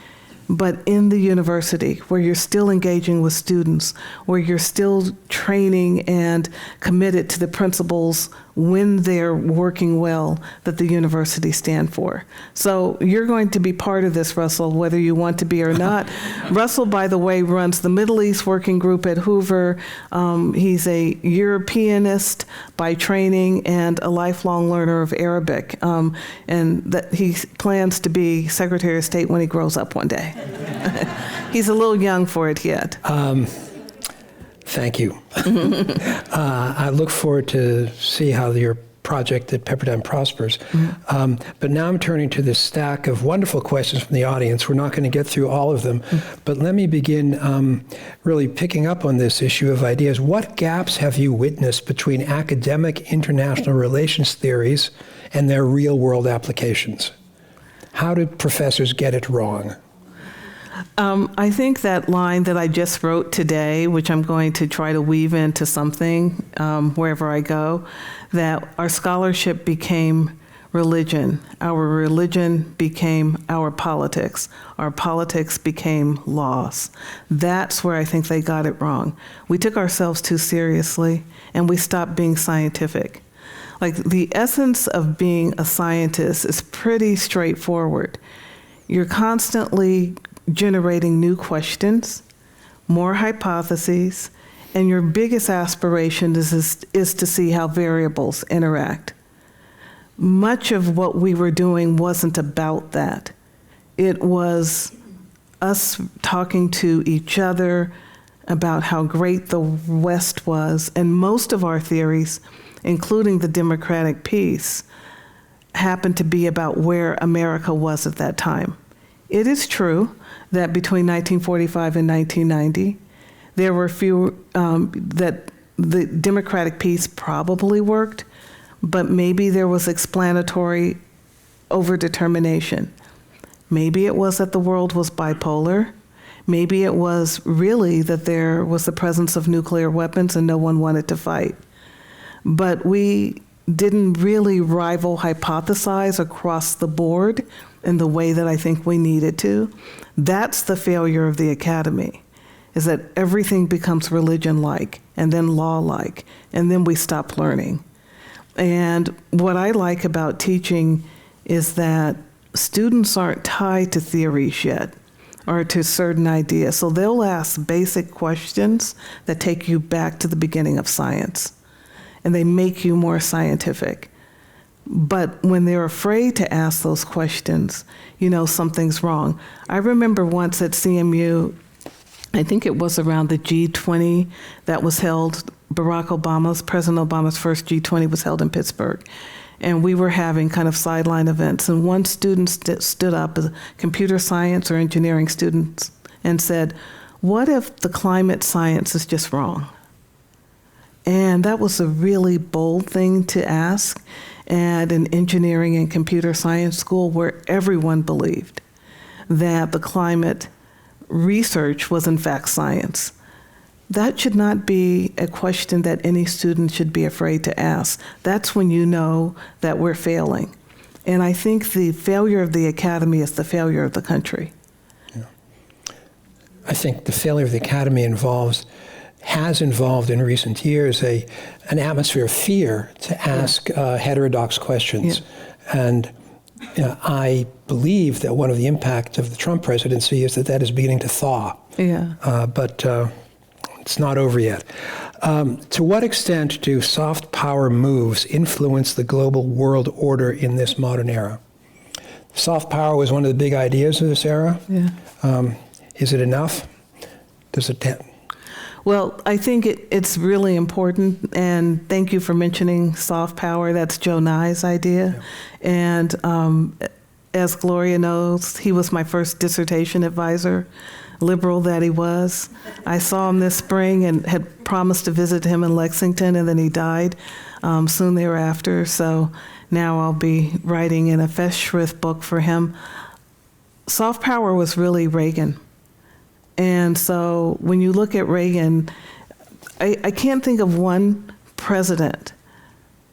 but in the university, where you're still engaging with students, where you're still training and committed to the principles when they're working well that the university stand for. So you're going to be part of this, Russell, whether you want to be or not. Russell, by the way, runs the Middle East Working Group at Hoover. He's a Europeanist by training and a lifelong learner of Arabic, and that he plans to be Secretary of State when he grows up one day. He's a little young for it yet. Thank you. I look forward to see how your project at Pepperdine prospers. But now I'm turning to this stack of wonderful questions from the audience. We're not going to get through all of them, but let me begin really picking up on this issue of ideas. What gaps have you witnessed between academic international relations theories and their real-world applications? How did professors get it wrong? I think that line that I just wrote today, which I'm going to try to weave into something wherever I go, that our scholarship became religion. Our religion became our politics. Our politics became laws. That's where I think they got it wrong. We took ourselves too seriously, and we stopped being scientific. Like, the essence of being a scientist is pretty straightforward. You're constantly generating new questions, more hypotheses, and your biggest aspiration is to see how variables interact. Much of what we were doing wasn't about that. It was us talking to each other about how great the West was, and most of our theories, including the democratic piece, happened to be about where America was at that time. It is true that between 1945 and 1990, there were few, that the democratic piece probably worked, but maybe there was explanatory overdetermination. Maybe it was that the world was bipolar. Maybe it was really that there was the presence of nuclear weapons and no one wanted to fight. But we didn't really rival hypothesize across the board in the way that I think we needed to. That's the failure of the academy, is that everything becomes religion-like and then law-like, and then we stop learning. And what I like about teaching is that students aren't tied to theories yet or to certain ideas. So they'll ask basic questions that take you back to the beginning of science, and they make you more scientific. But when they're afraid to ask those questions, you know something's wrong. I remember once at CMU, I think it was around the G20 that was held, President Obama's first G20 was held in Pittsburgh. And we were having kind of sideline events. And one student stood up, a computer science or engineering student, and said, what if the climate science is just wrong? And that was a really bold thing to ask at an engineering and computer science school where everyone believed that the climate research was in fact science. That should not be a question that any student should be afraid to ask. That's when you know that we're failing. And I think the failure of the academy is the failure of the country. Yeah. I think the failure of the academy has involved in recent years an atmosphere of fear to ask heterodox questions. Yeah. And I believe that one of the impacts of the Trump presidency is that is beginning to thaw. Yeah. But it's not over yet. To what extent do soft power moves influence the global world order in this modern era? Soft power was one of the big ideas of this era. Yeah. Is it enough? Does it? Well, I think it's really important, and thank you for mentioning soft power. That's Joe Nye's idea. Yeah. And as Gloria knows, he was my first dissertation advisor, liberal that he was. I saw him this spring and had promised to visit him in Lexington, and then he died soon thereafter. So now I'll be writing in a Festschrift book for him. Soft power was really Reagan. And so when you look at Reagan, I can't think of one president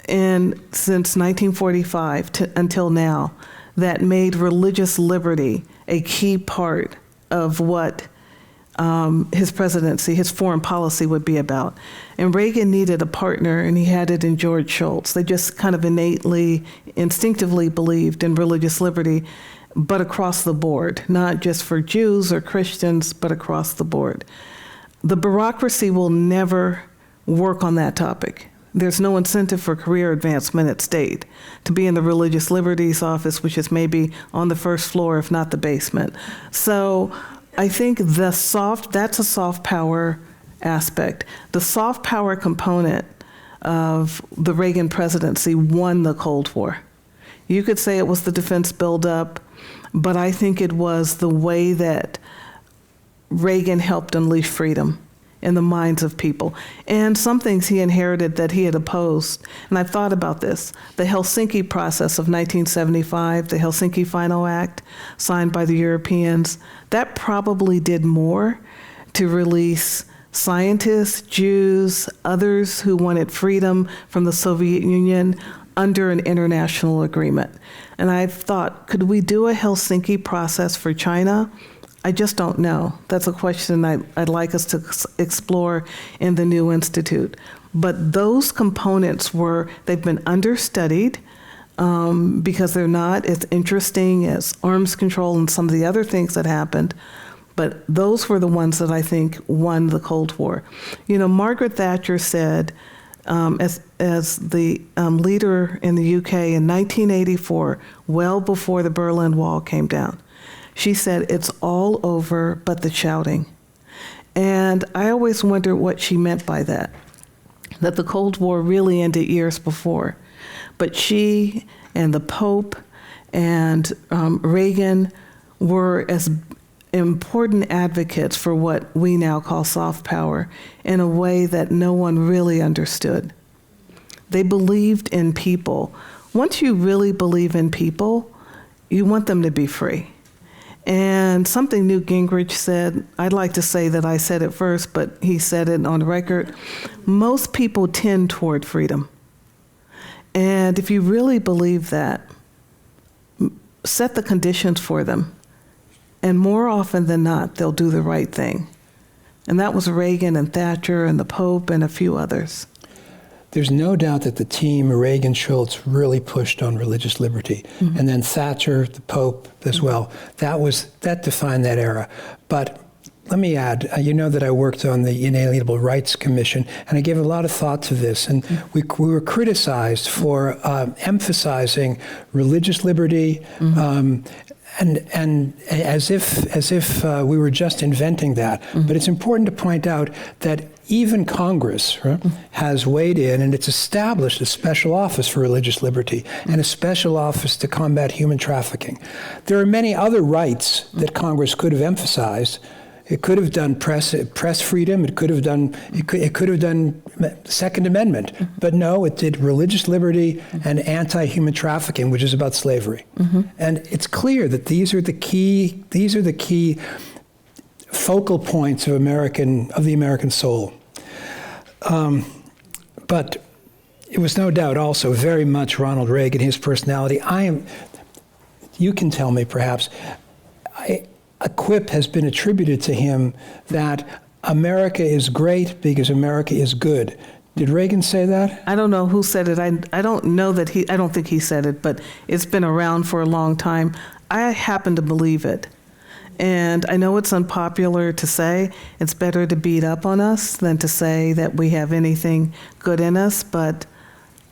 since 1945 until now that made religious liberty a key part of what his presidency, his foreign policy would be about. And Reagan needed a partner, and he had it in George Shultz. They just kind of innately, instinctively believed in religious liberty, but across the board, not just for Jews or Christians, but across the board. The bureaucracy will never work on that topic. There's no incentive for career advancement at state to be in the Religious Liberties Office, which is maybe on the first floor, if not the basement. So I think that's a soft power aspect. The soft power component of the Reagan presidency won the Cold War. You could say it was the defense buildup, but I think it was the way that Reagan helped unleash freedom in the minds of people. And some things he inherited that he had opposed. And I've thought about this. The Helsinki process of 1975, the Helsinki Final Act, signed by the Europeans, that probably did more to release scientists, Jews, others who wanted freedom from the Soviet Union under an international agreement. And I've thought, could we do a Helsinki process for China? I just don't know. That's a question I'd like us to explore in the new institute. But those components they've been understudied because they're not as interesting as arms control and some of the other things that happened. But those were the ones that I think won the Cold War. You know, Margaret Thatcher said, as the leader in the UK in 1984, well before the Berlin Wall came down, she said, "It's all over but the shouting." And I always wondered what she meant by that the Cold War really ended years before. But she and the Pope and Reagan were as important advocates for what we now call soft power in a way that no one really understood. They believed in people. Once you really believe in people, you want them to be free. And something Newt Gingrich said, I'd like to say that I said it first, but he said it on record, most people tend toward freedom. And if you really believe that, set the conditions for them. And more often than not, they'll do the right thing. And that was Reagan and Thatcher and the Pope and a few others. There's no doubt that the team, Reagan, Shultz, really pushed on religious liberty. Mm-hmm. And then Thatcher, the Pope as well. That defined that era. But let me add, you know that I worked on the Inalienable Rights Commission, and I gave a lot of thought to this. And we were criticized for emphasizing religious liberty, mm-hmm. And as if we were just inventing that. Mm-hmm. But it's important to point out that even Congress has weighed in, and it's established a special office for religious liberty and a special office to combat human trafficking. There are many other rights that Congress could have emphasized. It could have done press freedom. It could have done Second Amendment, but no, it did religious liberty and anti-human trafficking, which is about slavery. Mm-hmm. And it's clear that these are the key focal points of the American soul. But it was no doubt also very much Ronald Reagan, his personality. You can tell me perhaps. A quip has been attributed to him that America is great because America is good. Did Reagan say that? I don't know who said it. I don't know that I don't think he said it, but it's been around for a long time. I happen to believe it. And I know it's unpopular to say. It's better to beat up on us than to say that we have anything good in us. But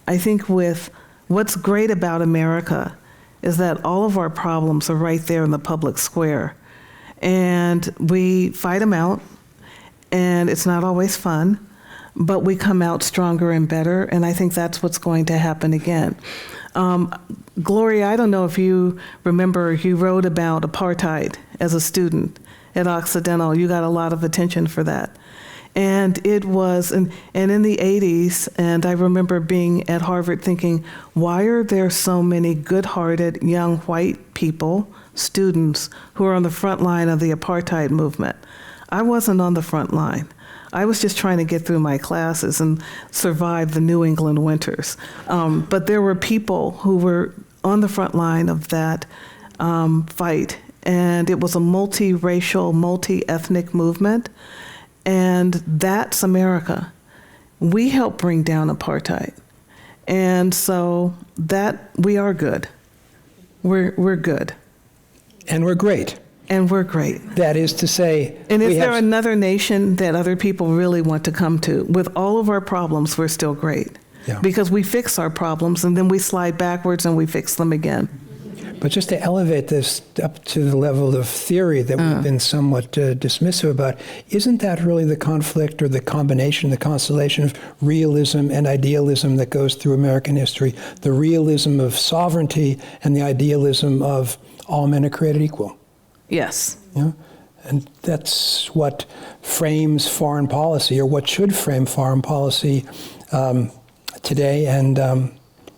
I think with what's great about America is that all of our problems are right there in the public square. And we fight them out. and it's not always fun, but we come out stronger and better, and I think that's what's going to happen again. Gloria, I don't know if you remember, you wrote about apartheid as a student at Occidental. You got a lot of attention for that. And it was, and in the 80s, and I remember being at Harvard thinking, why are there so many good-hearted young white people, students, who are on the front line of the apartheid movement? I wasn't on the front line. I was just trying to get through my classes and survive the New England winters. But there were people who were on the front line of that fight, and it was a multiracial, multi-ethnic movement. And that's America. We helped bring down apartheid. And so that we are good. We're good. And we're great. And we're great. That is to say, and is there another nation that other people really want to come to? With all of our problems, we're still great. Yeah. Because we fix our problems and then we slide backwards and we fix them again. But just to elevate this up to the level of theory that we've been somewhat dismissive about, isn't that really the conflict or the combination, the constellation of realism and idealism that goes through American history? The realism of sovereignty and the idealism of all men are created equal. Yes. Yeah? And that's what frames foreign policy, or what should frame foreign policy today and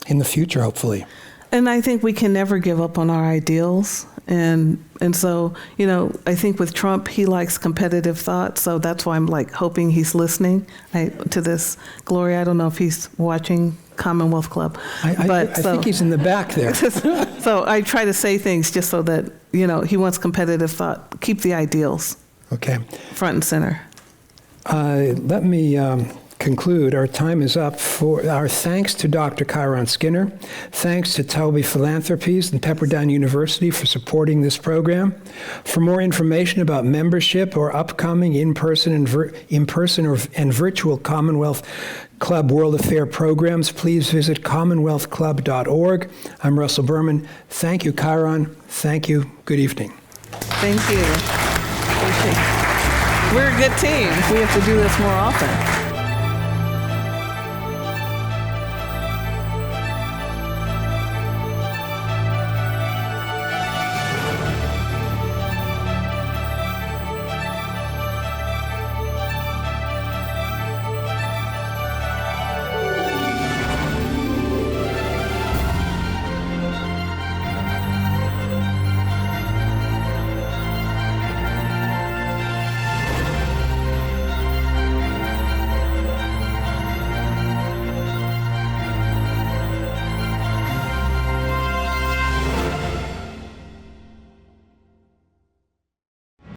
in the future, hopefully. And I think we can never give up on our ideals. And so, you know, I think with Trump, he likes competitive thought. So that's why I'm like hoping he's listening to this. Gloria, I don't know if he's watching Commonwealth Club. I think he's in the back there. So I try to say things just so that, you know, he wants competitive thought. Keep the ideals front and center. Let me conclude. Our time is up. For our thanks to Dr. Chiron Skinner. Thanks to Toby Philanthropies and Pepperdine University for supporting this program. For more information about membership or upcoming in-person and virtual Commonwealth Club World Affair programs, please visit commonwealthclub.org. I'm Russell Berman. Thank you, Chiron. Thank you. Good evening. Thank you. We're a good team. We have to do this more often.